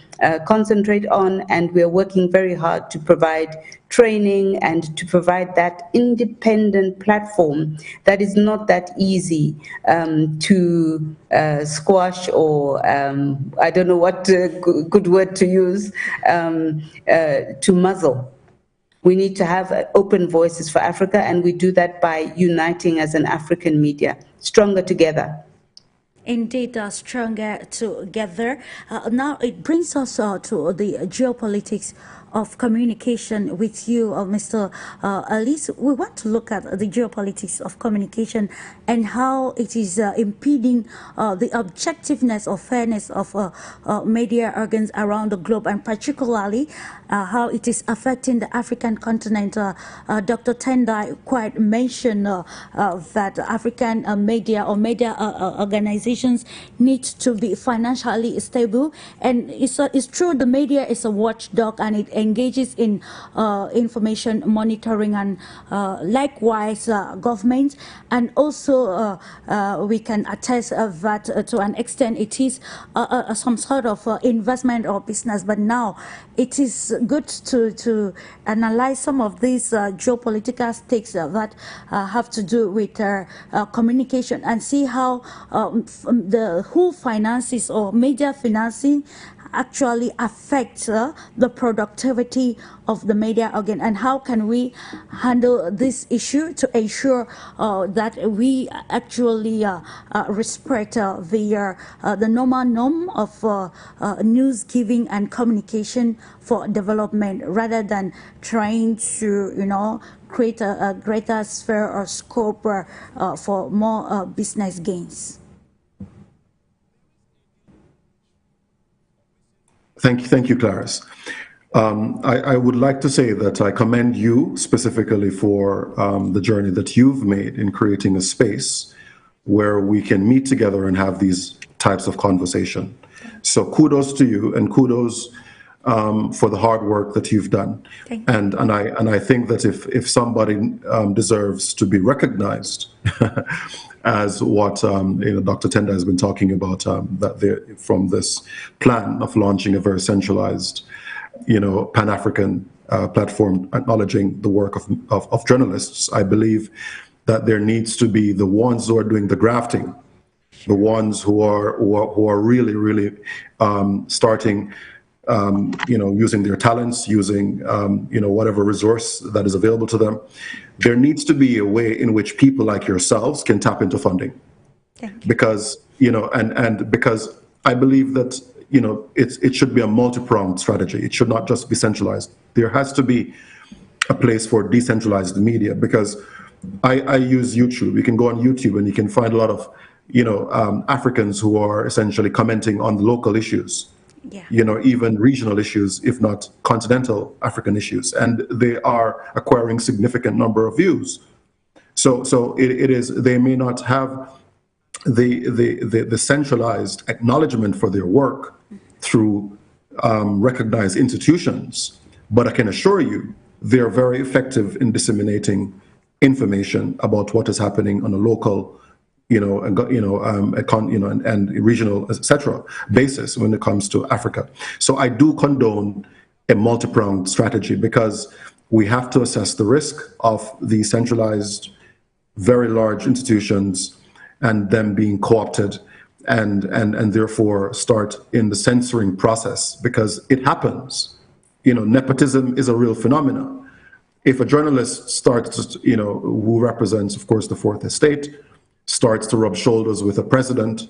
concentrate on, and we're working very hard to provide training and to provide that independent platform that is not that easy to squash, or I don't know what good word to use, to muzzle. We need to have open voices for Africa, and we do that by uniting as an African media, stronger together.
Indeed, stronger together. Now it brings us to the geopolitics of communication with you, Mr. ELLIS. We want to look at the geopolitics of communication and how it is impeding the objectiveness or fairness of media organs around the globe, and particularly how it is affecting the African continent. Dr. TENDAI quite mentioned that African media or media organizations need to be financially stable, and it's true, the media is a watchdog and it engages in information monitoring, and likewise government, and also we can attest that to an extent it is some sort of investment or business. But now it is good to analyze some of these geopolitical stakes that have to do with communication, and see how who finances or media financing actually affects the productivity of the media organ, and how can we handle this issue to ensure that we actually respect the normal norm of news giving and communication for development, rather than trying to create a greater sphere or scope for more business gains.
Thank you, Clarice. I would like to say that I commend you specifically for the journey that you've made in creating a space where we can meet together and have these types of conversation. So kudos to you, and kudos for the hard work that you've done. And I think that if somebody deserves to be recognized as what Dr. Tendai has been talking about, from this plan of launching a very centralized, Pan-African platform acknowledging the work of journalists, I believe that there needs to be the ones who are doing the grafting, the ones who are really starting, using their talents, using whatever resource that is available to them. There needs to be a way in which people like yourselves can tap into funding, because because I believe that it should be a multi-pronged strategy. It should not just be centralized. There has to be a place for decentralized media, because I use YouTube. You can go on YouTube and you can find a lot of Africans who are essentially commenting on the local issues. Even regional issues, if not continental African issues, and they are acquiring significant number of views. So it is, they may not have the centralized acknowledgement for their work through recognized institutions, but I can assure you they're very effective in disseminating information about what is happening on a local, and regional, etc. basis when it comes to Africa. So I do condone a multi-pronged strategy because we have to assess the risk of the centralized, very large institutions and them being co-opted and therefore start in the censoring process because it happens. Nepotism is a real phenomenon. If a journalist starts, who represents, of course, the Fourth Estate, starts to rub shoulders with a president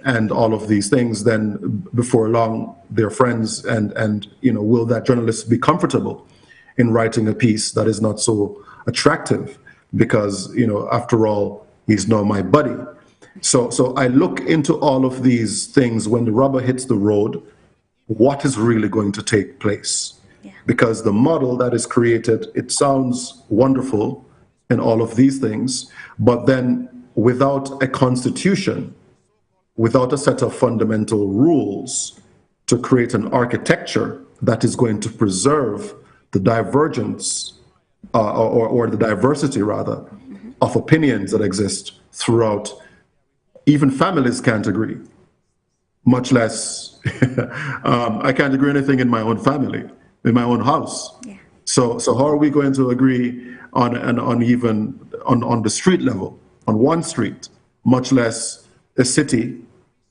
and all of these things, then before long, they're friends and will that journalist be comfortable in writing a piece that is not so attractive because, after all, he's now my buddy. So I look into all of these things when the rubber hits the road, what is really going to take place? Yeah. Because the model that is created, it sounds wonderful in all of these things, but then without a constitution, without a set of fundamental rules to create an architecture that is going to preserve the divergence or the diversity rather of opinions that exist throughout. Even families can't agree, much less I can't agree anything in my own family, in my own house. Yeah. So how are we going to agree on the street level, on one street, much less a city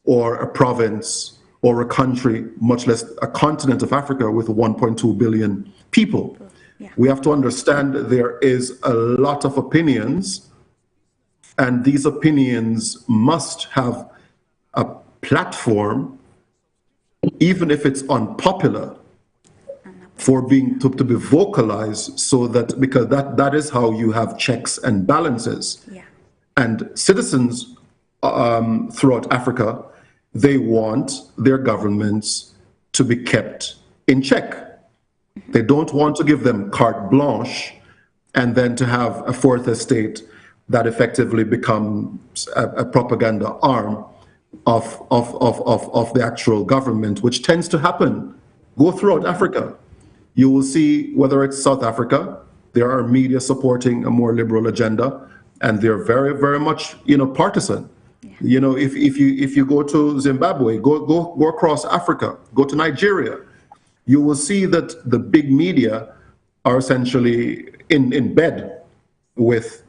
or a province or a country, much less a continent of Africa with 1.2 billion people? Yeah. We have to understand that there is a lot of opinions, and these opinions must have a platform, even if it's unpopular, for being to be vocalized, so that because that is how you have checks and balances. Yeah. And citizens throughout Africa, they want their governments to be kept in check. They don't want to give them carte blanche and then to have a Fourth Estate that effectively becomes a propaganda arm of the actual government, which tends to happen. Go throughout Africa. You will see, whether it's South Africa, there are media supporting a more liberal agenda, and they're very, very much, partisan. Yeah. If you go to Zimbabwe, go across Africa, go to Nigeria, you will see that the big media are essentially in bed with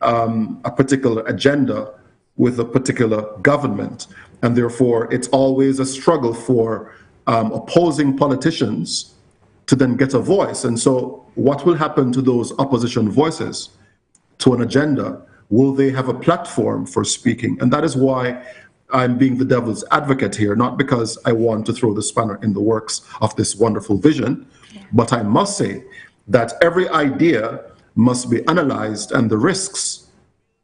a particular agenda, with a particular government, and therefore it's always a struggle for opposing politicians to then get a voice. And so what will happen to those opposition voices to an agenda? Will they have a platform for speaking? And that is why I'm being the devil's advocate here, not because I want to throw the spanner in the works of this wonderful vision, but I must say that every idea must be analyzed and the risks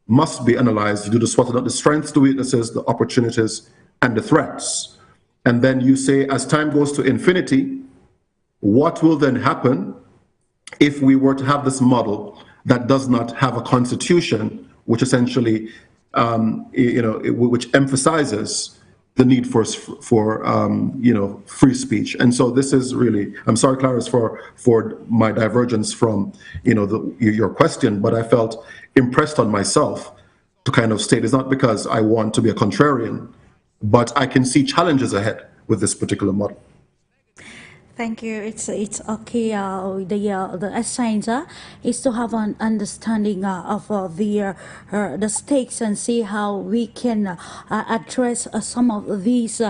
must be analyzed. You do the SWOT, the strengths, the weaknesses, the opportunities, and the threats. And then you say, as time goes to infinity, what will then happen if we were to have this model that does not have a constitution, which essentially, which emphasizes the need for free speech? And so this is really, I'm sorry, Clarice, for my divergence from, your question, but I felt impressed on myself to kind of state, it's not because I want to be a contrarian, but I can see challenges ahead with this particular model.
Thank you. It's okay. The essence is to have an understanding of the stakes and see how we can address some of these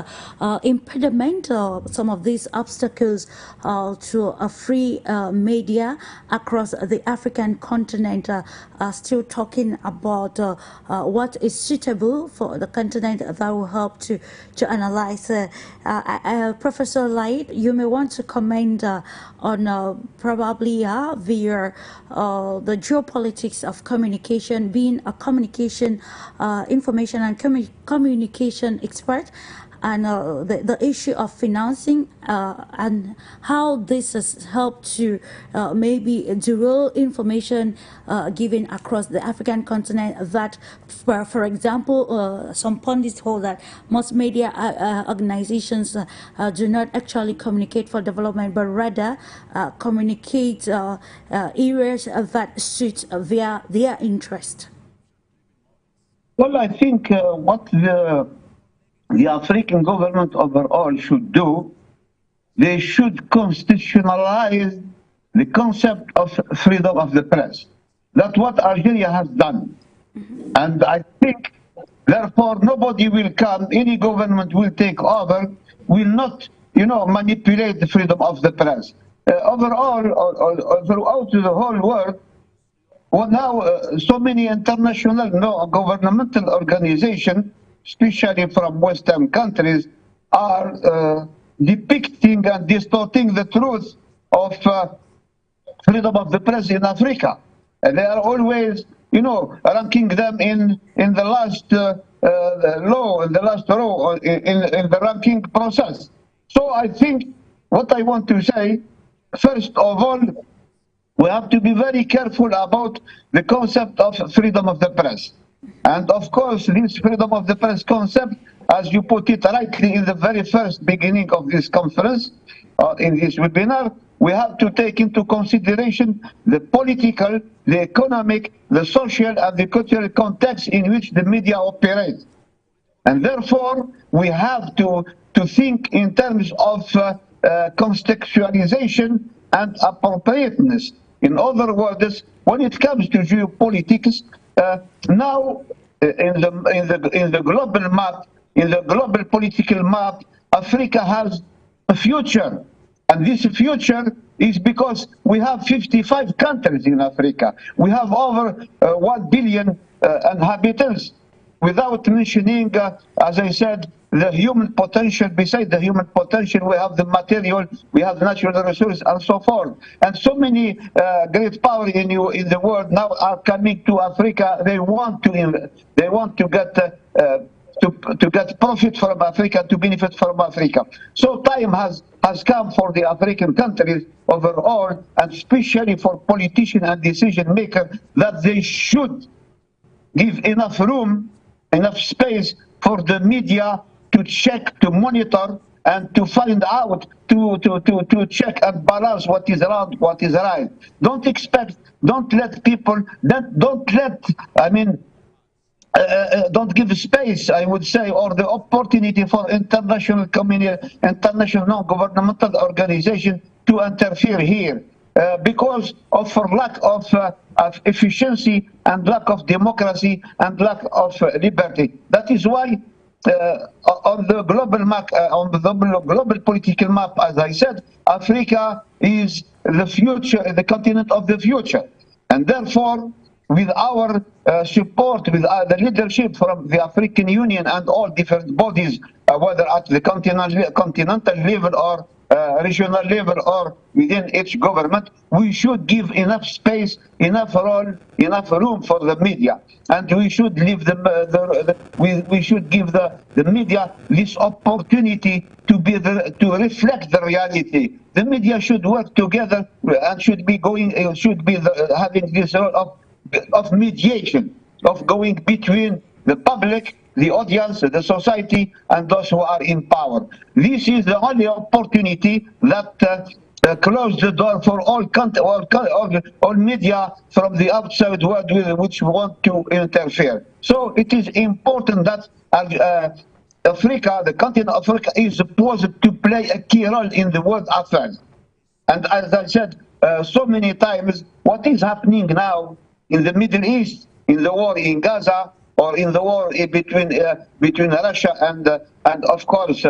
impediments, some of these obstacles to a free media across the African continent. Still talking about what is suitable for the continent that will help to analyze. Professor LAEED, you may want to comment on probably the geopolitics of communication, being a communication, information and communication expert. and the issue of financing and how this has helped to maybe derail information given across the African continent that, for example, some pundits hold that most media organizations do not actually communicate for development, but rather communicate areas that suit their interest.
Well, I think what the African government overall should do, they should constitutionalize the concept of freedom of the press. That's what Algeria has done. And I think, therefore, nobody will come, any government will take over, will not, manipulate the freedom of the press. Overall, throughout the whole world, well, now so many international governmental organizations, especially from Western countries, are depicting and distorting the truth of freedom of the press in Africa. And they are always, ranking them in the last row in the ranking process. So I think what I want to say, first of all, we have to be very careful about the concept of freedom of the press. And of course, this freedom of the press concept, as you put it rightly in the very first beginning of this conference, in this webinar, we have to take into consideration the political, the economic, the social, and the cultural context in which the media operate. And therefore, we have to think in terms of contextualization and appropriateness. In other words, when it comes to geopolitics, now in the global map, in the global political map, Africa has a future. And this future is because we have 55 countries in Africa. We have over 1 billion inhabitants, without mentioning, as I said, the human potential. Beside the human potential, we have the material, we have natural resources, and so forth. And so many great power in the world now are coming to Africa. They want to get profit from Africa, to benefit from Africa. So time has come for the African countries overall, and especially for politicians and decision makers, that they should give enough room, enough space for the media to check, to monitor, and to find out, to check and balance what is wrong, what is right. Don't let people, don't give space, I would say, or the opportunity for international community, international non-governmental organization to interfere here, because of lack of efficiency and lack of democracy and lack of liberty. That is why on the global map, on the global political map, as I said, Africa is the future, the continent of the future, and therefore, with our support, with the leadership from the African Union and all different bodies, whether at the continental level or regional level or within each government, we should give enough space, enough role, enough room for the media, and we should leave we should give the media this opportunity to reflect the reality. The media should work together and should be having this role of mediation, of going between the public, the audience, the society, and those who are in power. This is the only opportunity that closes the door for all media from the outside world which want to interfere. So it is important that Africa, the continent of Africa, is supposed to play a key role in the world affairs. And as I said so many times, what is happening now in the Middle East, in the war in Gaza, or in the war between Russia and of course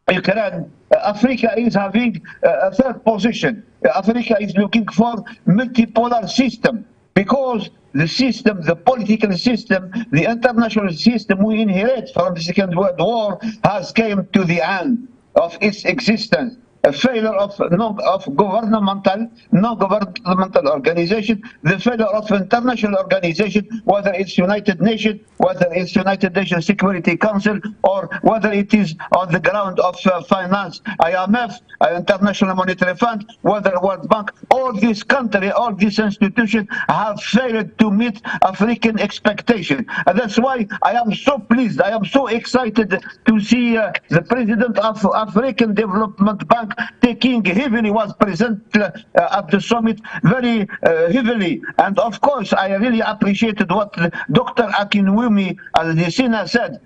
Ukraine, Africa is having a third position. Africa is looking for multipolar system, because the system, the political system, the international system we inherit from the Second World War has came to the end of its existence. a failure of non-governmental organization, the failure of international organization, whether it's United Nations, whether it's United Nations Security Council, or whether it is on the ground of finance, IMF, International Monetary Fund, whether World Bank. All these countries, all these institutions have failed to meet African expectations. And that's why I am so pleased, I am so excited to see the president of African Development Bank taking heavily, was present at the summit very heavily. And of course, I really appreciated what Dr. Akinwumi Adesina said.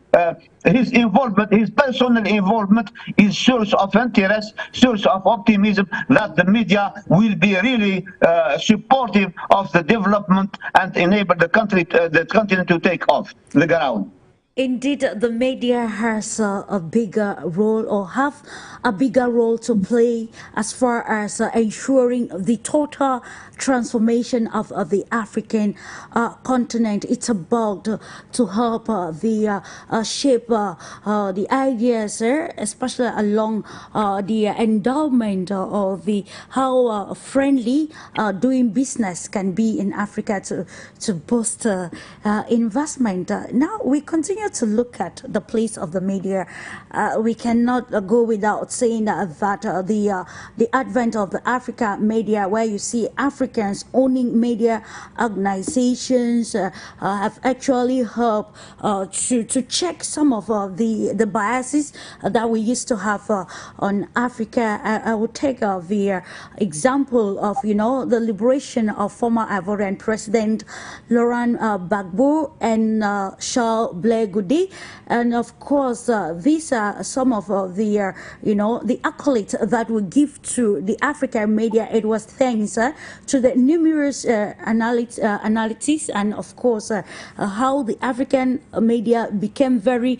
His involvement, his personal involvement is source of interest, source of optimism that the media will be really supportive of the development and enable the continent to take off the ground.
Indeed, the media has a bigger role, or have a bigger role to play as far as ensuring the total transformation of the African continent. It's about to help shape the ideas, especially along the endowment or the how friendly doing business can be in Africa to boost investment. Now we continue to look at the place of the media. We cannot go without saying that the advent of the Africa media, where you see Africans owning media organizations, have actually helped to check some of the biases that we used to have on Africa. I would take the example of the liberation of former Ivorian President Laurent Gbagbo and Charles Blé Goudé, and of course these are some of the the accolades that we give to the African media. It was thanks to the numerous analytics and of course how the African media became very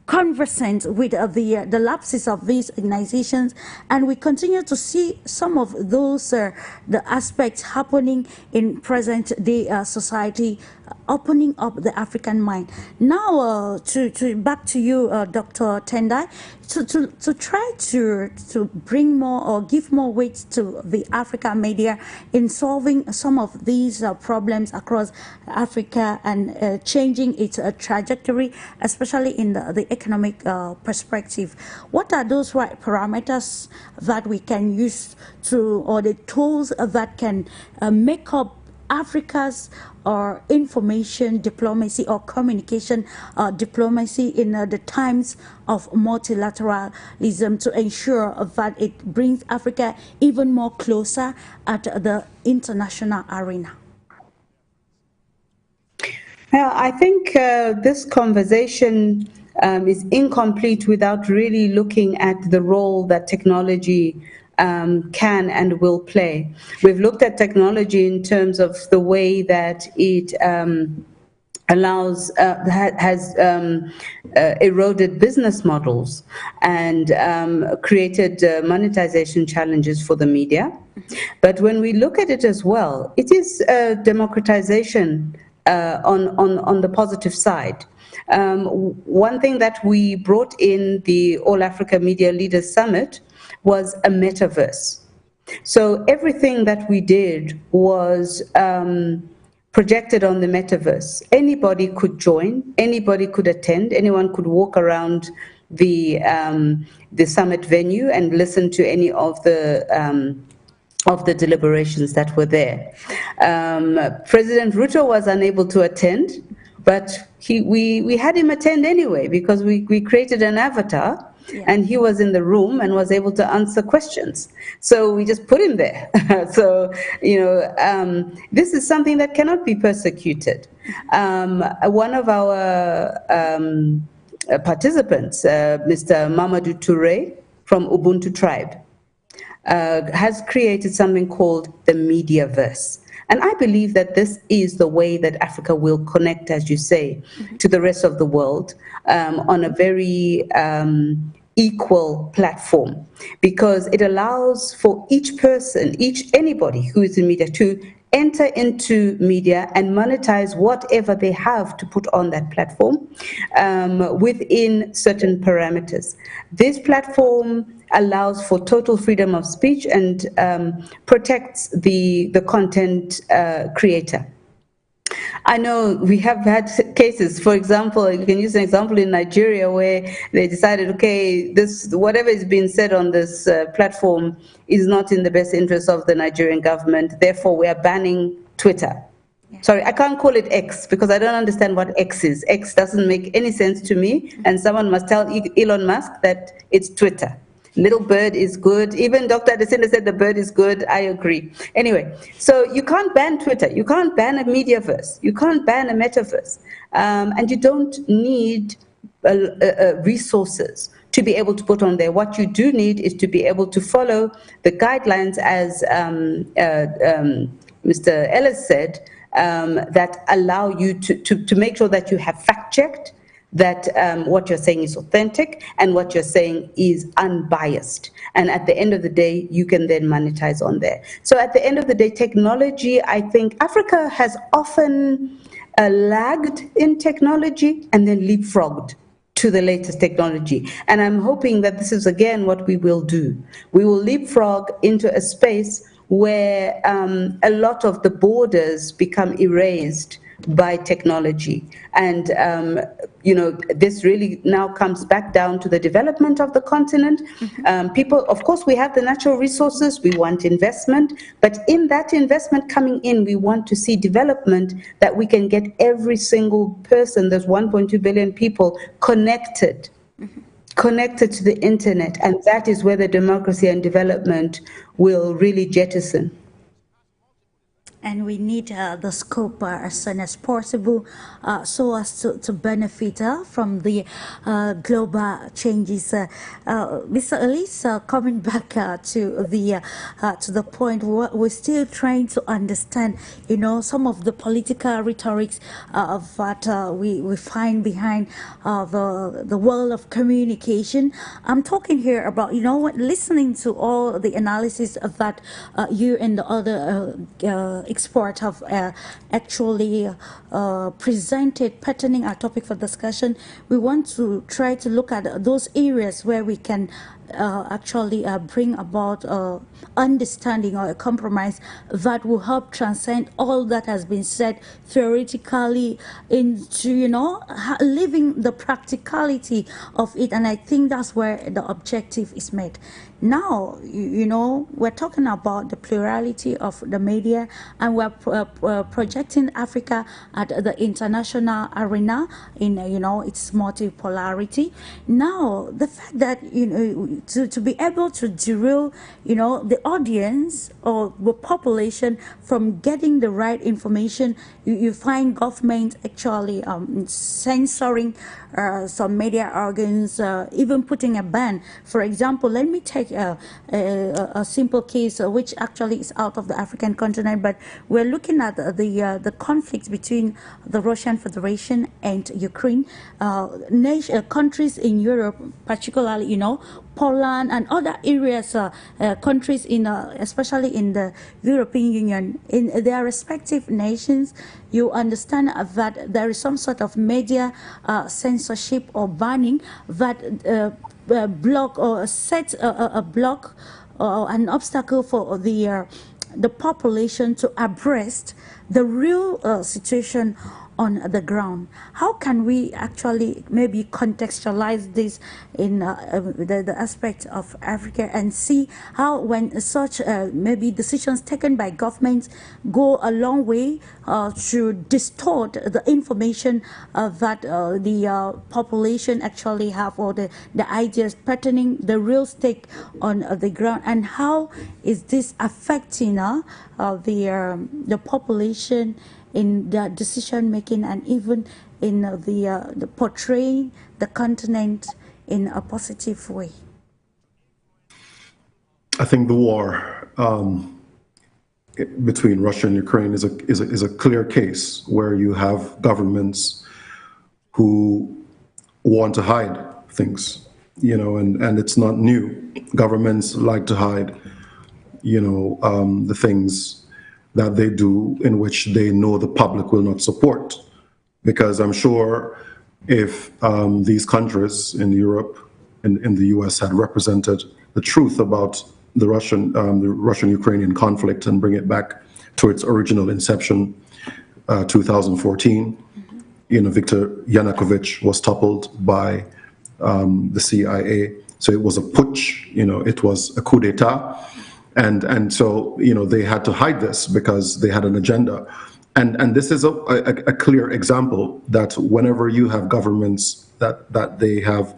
conversant with the lapses of these organizations, and we continue to see some of those the aspects happening in present day society, opening up the African mind. Now to back to you, Dr. Tendai, to try to bring more or give more weight to the Africa media in solving some of these problems across Africa and changing its trajectory, especially in the economic perspective. What are those right parameters that we can use to, or the tools that can make up Africa's or information diplomacy or communication diplomacy in the times of multilateralism, to ensure that it brings Africa even more closer at the international arena?
Well, I think this conversation is incomplete without really looking at the role that technology can and will play. We've looked at technology in terms of the way that it allows, has eroded business models and created monetization challenges for the media. But when we look at it as well, it is democratization on the positive side. One thing that we brought in the All Africa Media Leaders Summit was a metaverse. So everything that we did was projected on the metaverse. Anybody could join, anybody could attend, anyone could walk around the summit venue and listen to any of the deliberations that were there. President Ruto was unable to attend, but we had him attend anyway, because we created an avatar. Yeah. And he was in the room and was able to answer questions. So we just put him there. So, this is something that cannot be persecuted. One of our participants, Mr. Mamadou Touré from Ubuntu Tribe, has created something called the Mediaverse. And I believe that this is the way that Africa will connect, as you say, to the rest of the world on a very equal platform, because it allows for each person, anybody who is in media to enter into media and monetize whatever they have to put on that platform within certain parameters. This platform allows for total freedom of speech and protects the content creator. I know we have had cases, for example, you can use an example in Nigeria where they decided, okay, this whatever is being said on this platform is not in the best interest of the Nigerian government, therefore we are banning Twitter. Yeah. Sorry, I can't call it X because I don't understand what X is. X doesn't make any sense to me, and someone must tell Elon Musk that it's Twitter. Little bird is good. Even Dr. Adesina said the bird is good. I agree. Anyway, so you can't ban Twitter. You can't ban a mediaverse. You can't ban a metaverse. And you don't need resources to be able to put on there. What you do need is to be able to follow the guidelines, as Mr. Ellis said, that allow you to make sure that you have fact-checked, that what you're saying is authentic and what you're saying is unbiased. And at the end of the day, you can then monetize on there. So at the end of the day, technology, I think Africa has often lagged in technology and then leapfrogged to the latest technology. And I'm hoping that this is again what we will do. We will leapfrog into a space where a lot of the borders become erased by technology. And, you know, this really now comes back down to the development of the continent. People, of course, we have the natural resources, we want investment, but in that investment coming in, we want to see development that we can get every single person, there's 1.2 billion people, connected. Connected to the internet, and that is where the democracy and development will really jettison.
And we need the scope as soon as possible so as to benefit from the global changes. Mr. Ellis, coming back to the point, we're still trying to understand, you know, some of the political rhetorics that we find behind the world of communication. I'm talking here about, you know, listening to all the analysis of that you and the other export have actually presented, patterning our topic for discussion. We want to try to look at those areas where we can actually bring about understanding or a compromise that will help transcend all that has been said theoretically into, you know, living the practicality of it. And I think that's where the objective is made. Now, you know, we're talking about the plurality of the media, and we're projecting Africa at the international arena in, you know, its multipolarity. Now, the fact that, you know, to be able to derail, you know, the audience or the population from getting the right information, you find government actually censoring some media organs, even putting a ban. For example, let me take a simple case which actually is out of the African continent, but we're looking at the conflict between the Russian Federation and Ukraine. Countries in Europe, particularly, you know, Poland and other areas, countries in, especially in the European Union, in their respective nations, you understand that there is some sort of media censorship or banning that block or set a block or an obstacle for the population to abreast the real situation on the ground. How can we actually maybe contextualize this in the aspect of Africa and see how, when such maybe decisions taken by governments go a long way to distort the information that the population actually have, or the ideas pertaining the real stake on the ground, and how is this affecting the population in the decision making, and even in the portraying the continent in a positive way?
I think the war between Russia and Ukraine is a clear case where you have governments who want to hide things, you know, and it's not new. Governments like to hide, you know, the things that they do in which they know the public will not support. Because I'm sure if these countries in Europe and in the US had represented the truth about the Russian-Ukrainian conflict and bring it back to its original inception, 2014. Viktor Yanukovych was toppled by the CIA. So it was a putsch, it was a coup d'etat. And so, they had to hide this because they had an agenda. And this is a clear example that whenever you have governments that they have,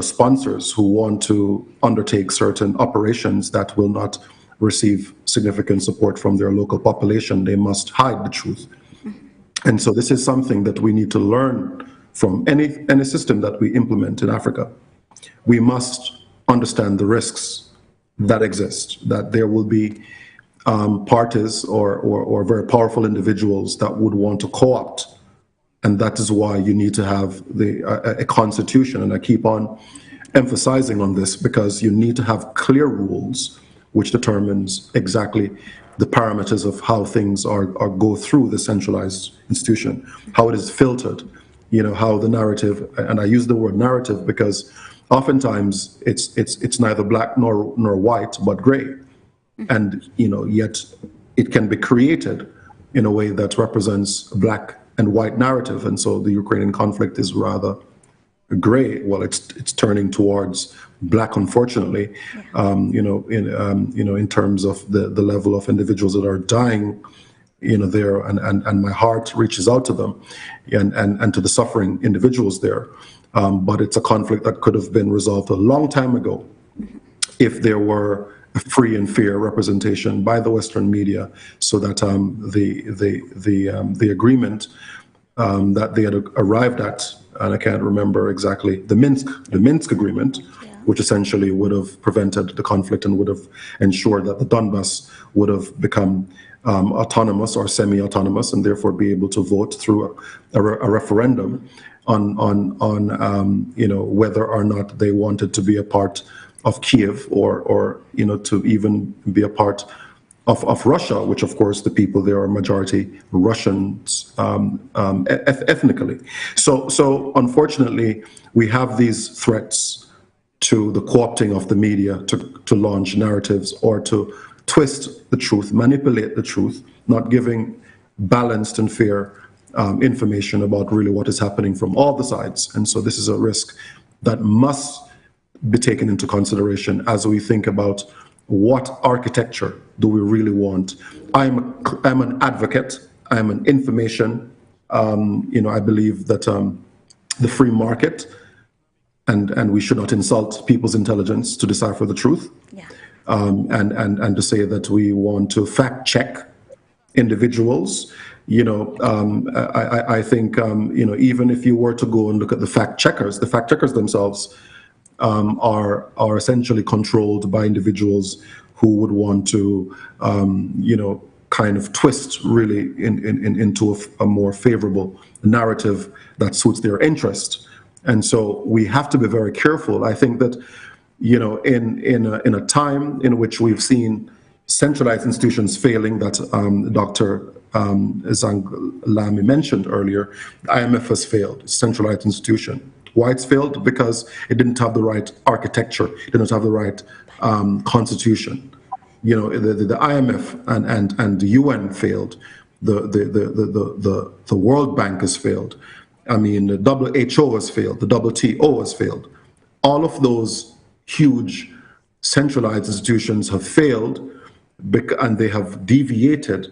sponsors who want to undertake certain operations that will not receive significant support from their local population, they must hide the truth. And so this is something that we need to learn from any system that we implement in Africa. We must understand the risks that exist, that there will be parties or very powerful individuals that would want to co-opt. And that is why you need to have a constitution. And I keep on emphasizing on this because you need to have clear rules which determines exactly the parameters of how things go through the centralized institution, how it is filtered, how the narrative, and I use the word narrative because oftentimes it's neither black nor white, but gray. And, yet it can be created in a way that represents a black and white narrative. And so the Ukrainian conflict is rather gray. Well, it's turning towards black, unfortunately, in terms of the level of individuals that are dying, there, and my heart reaches out to them and to the suffering individuals there. But it's a conflict that could have been resolved a long time ago if there were a free and fair representation by the Western media, so that the agreement that they had arrived at, and I can't remember exactly, the Minsk agreement, which essentially would have prevented the conflict and would have ensured that the Donbass would have become autonomous or semi-autonomous, and therefore be able to vote through a referendum on whether or not they wanted to be a part of Kiev or to even be a part of Russia, which of course the people there are majority Russians ethnically. So unfortunately, we have these threats to the co-opting of the media to launch narratives or to twist the truth, manipulate the truth, not giving balanced and fair information about really what is happening from all the sides. And so this is a risk that must be taken into consideration as we think about what architecture do we really want. I'm an advocate. I'm an information. I believe that the free market, and we should not insult people's intelligence to decipher the truth. Yeah. And to say that we want to fact check individuals. I think even if you were to go and look at the fact checkers themselves are essentially controlled by individuals who would want to kind of twist really into a more favorable narrative that suits their interest. And so we have to be very careful. I think that in a time in which we've seen centralized institutions failing, that Dr. ZAGHLAMI mentioned earlier, IMF has failed, centralized institution. Why it's failed? Because it didn't have the right architecture, it didn't have the right constitution. The IMF and the UN failed. The World Bank has failed. I mean, the WHO has failed. The WTO has failed. All of those huge centralized institutions have failed, and they have deviated,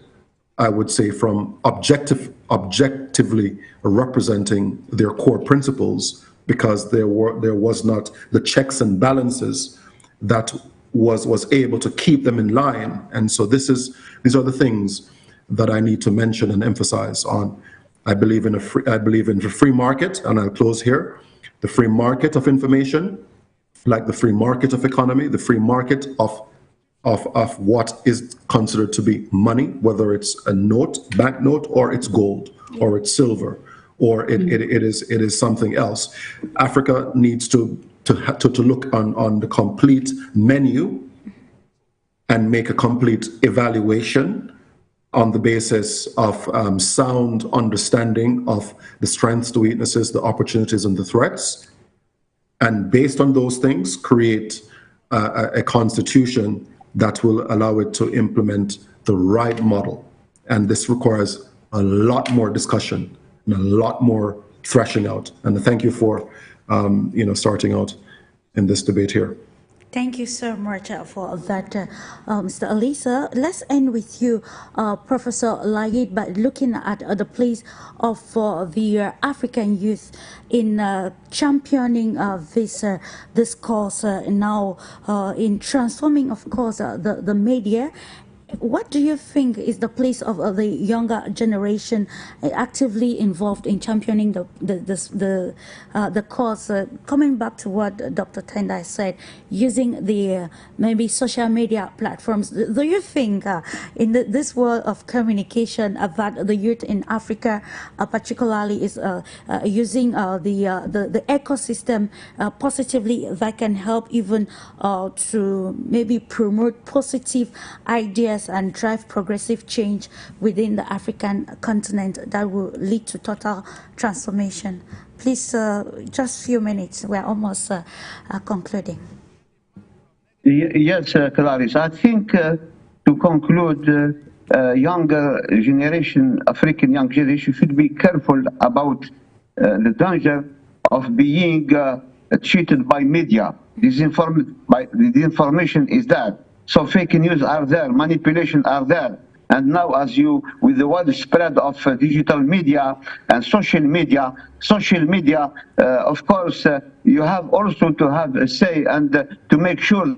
I would say, from objectively representing their core principles, because there was not the checks and balances that was able to keep them in line. And so these are the things that I need to mention and emphasize on. I believe in the free market, and I'll close here. The free market of information, like the free market of economy, the free market of what is considered to be money, whether it's a note, banknote, or it's gold, or it's silver, or it is something else. Africa needs to look on the complete menu and make a complete evaluation on the basis of sound understanding of the strengths, the weaknesses, the opportunities, and the threats. And based on those things, create a constitution that will allow it to implement the right model. And this requires a lot more discussion and a lot more thrashing out. And thank you for, starting out in this debate here.
Thank you so much for that, Mr. Elisa. Let's end with you, Professor LAEED, by looking at the place of the African youth in championing this cause now in transforming, of course, the media. What do you think is the place of the younger generation actively involved in championing the cause? Coming back to what Dr. Tendai said, using the maybe social media platforms, do you think in this world of communication that the youth in Africa particularly is using the ecosystem positively, that can help even to maybe promote positive ideas and drive progressive change within the African continent that will lead to total transformation? Please, just a few minutes. We're almost concluding.
Yes, Clarice. I think to conclude, younger generation, African young generation, should be careful about the danger of being cheated by media. The information is there. So fake news are there, manipulation are there. And now with the widespread of digital media and social media, of course, you have also to have a say and to make sure.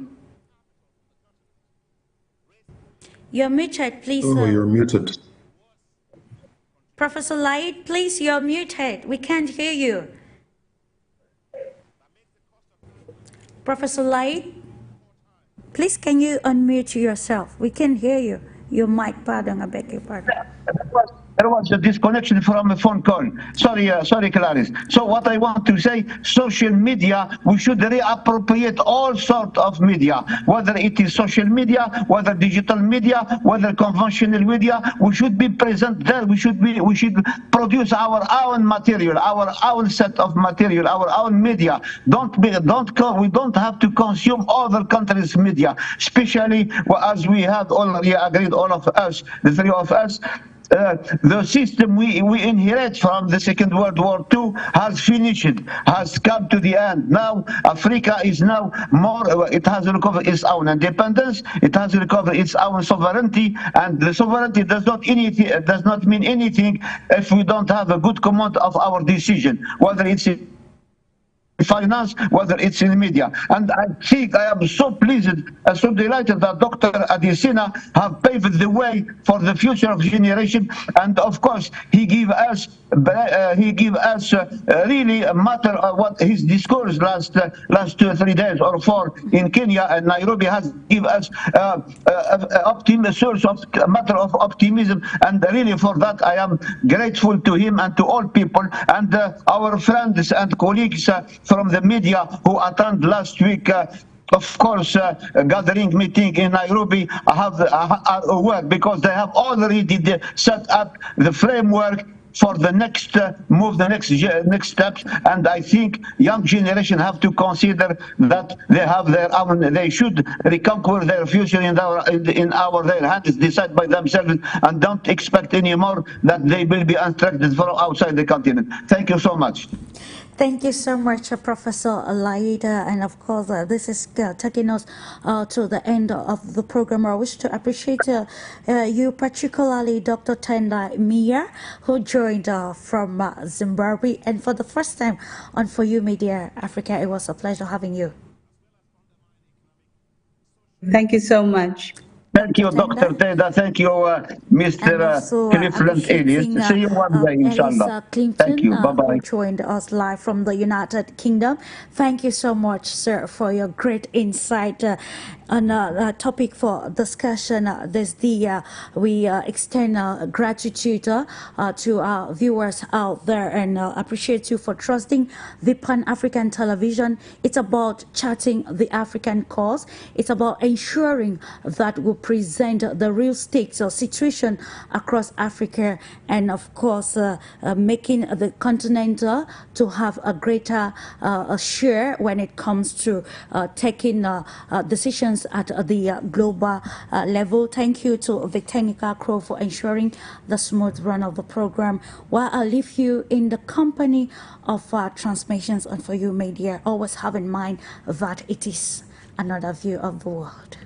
You're muted, please.
Oh, you're muted.
Professor LAEED, please, you're muted. We can't hear you. Professor LAEED? Please, can you unmute yourself? We can hear you. Your mic, pardon, I beg your pardon.
There was a disconnection from a phone call. Sorry, Clarice. So what I want to say, social media, we should reappropriate all sorts of media, whether it is social media, whether digital media, whether conventional media. We should be present there. We should produce our own material, our own set of material, our own media. We don't have to consume other countries' media, especially as we have already agreed, all of us, the three of us. The system we inherit from the Second World War II has finished, has come to the end. Now Africa is now it has recovered its own independence, it has recovered its own sovereignty, and the sovereignty does not mean anything if we don't have a good command of our decision, whether it's in finance, whether it's in media. And I think I am so pleased and so delighted that Dr. Adesina have paved the way for the future of generation. And of course, he give us really a matter of what his discourse last 2 or 3 days or 4 in Kenya and Nairobi has give us a source of matter of optimism. And really for that, I am grateful to him and to all people and our friends and colleagues from the media who attended last week. Of course, gathering meeting in Nairobi are aware because they have already set up the framework for the next move, the next steps. And I think young generation have to consider that they have their own, they should reconquer their future in their hands, decide by themselves, and don't expect anymore that they will be instructed from outside the continent. Thank you so much.
Thank you so much, Professor LAEED. And of course, this is taking us to the end of the program. I wish to appreciate you, particularly Dr. Tendai Mia, who joined from Zimbabwe. And for the first time on For You Media Africa, it was a pleasure having you.
Thank you so much.
Thank you, Dr. Tendai. Thank you, Mr. CLIFTON ELLIS. See you one day, inshallah. Thank you. Bye-bye.
Who joined us live from the United Kingdom. Thank you so much, sir, for your great insight on a topic for discussion. We extend gratitude to our viewers out there and appreciate you for trusting the Pan-African Television. It's about charting the African cause. It's about ensuring that we present the real stakes or situation across Africa, and of course making the continent to have a greater share when it comes to taking decisions at the global level. Thank you to the technical crew for ensuring the smooth run of the program. While I leave you in the company of transmissions and for you media, always have in mind that it is another view of the world.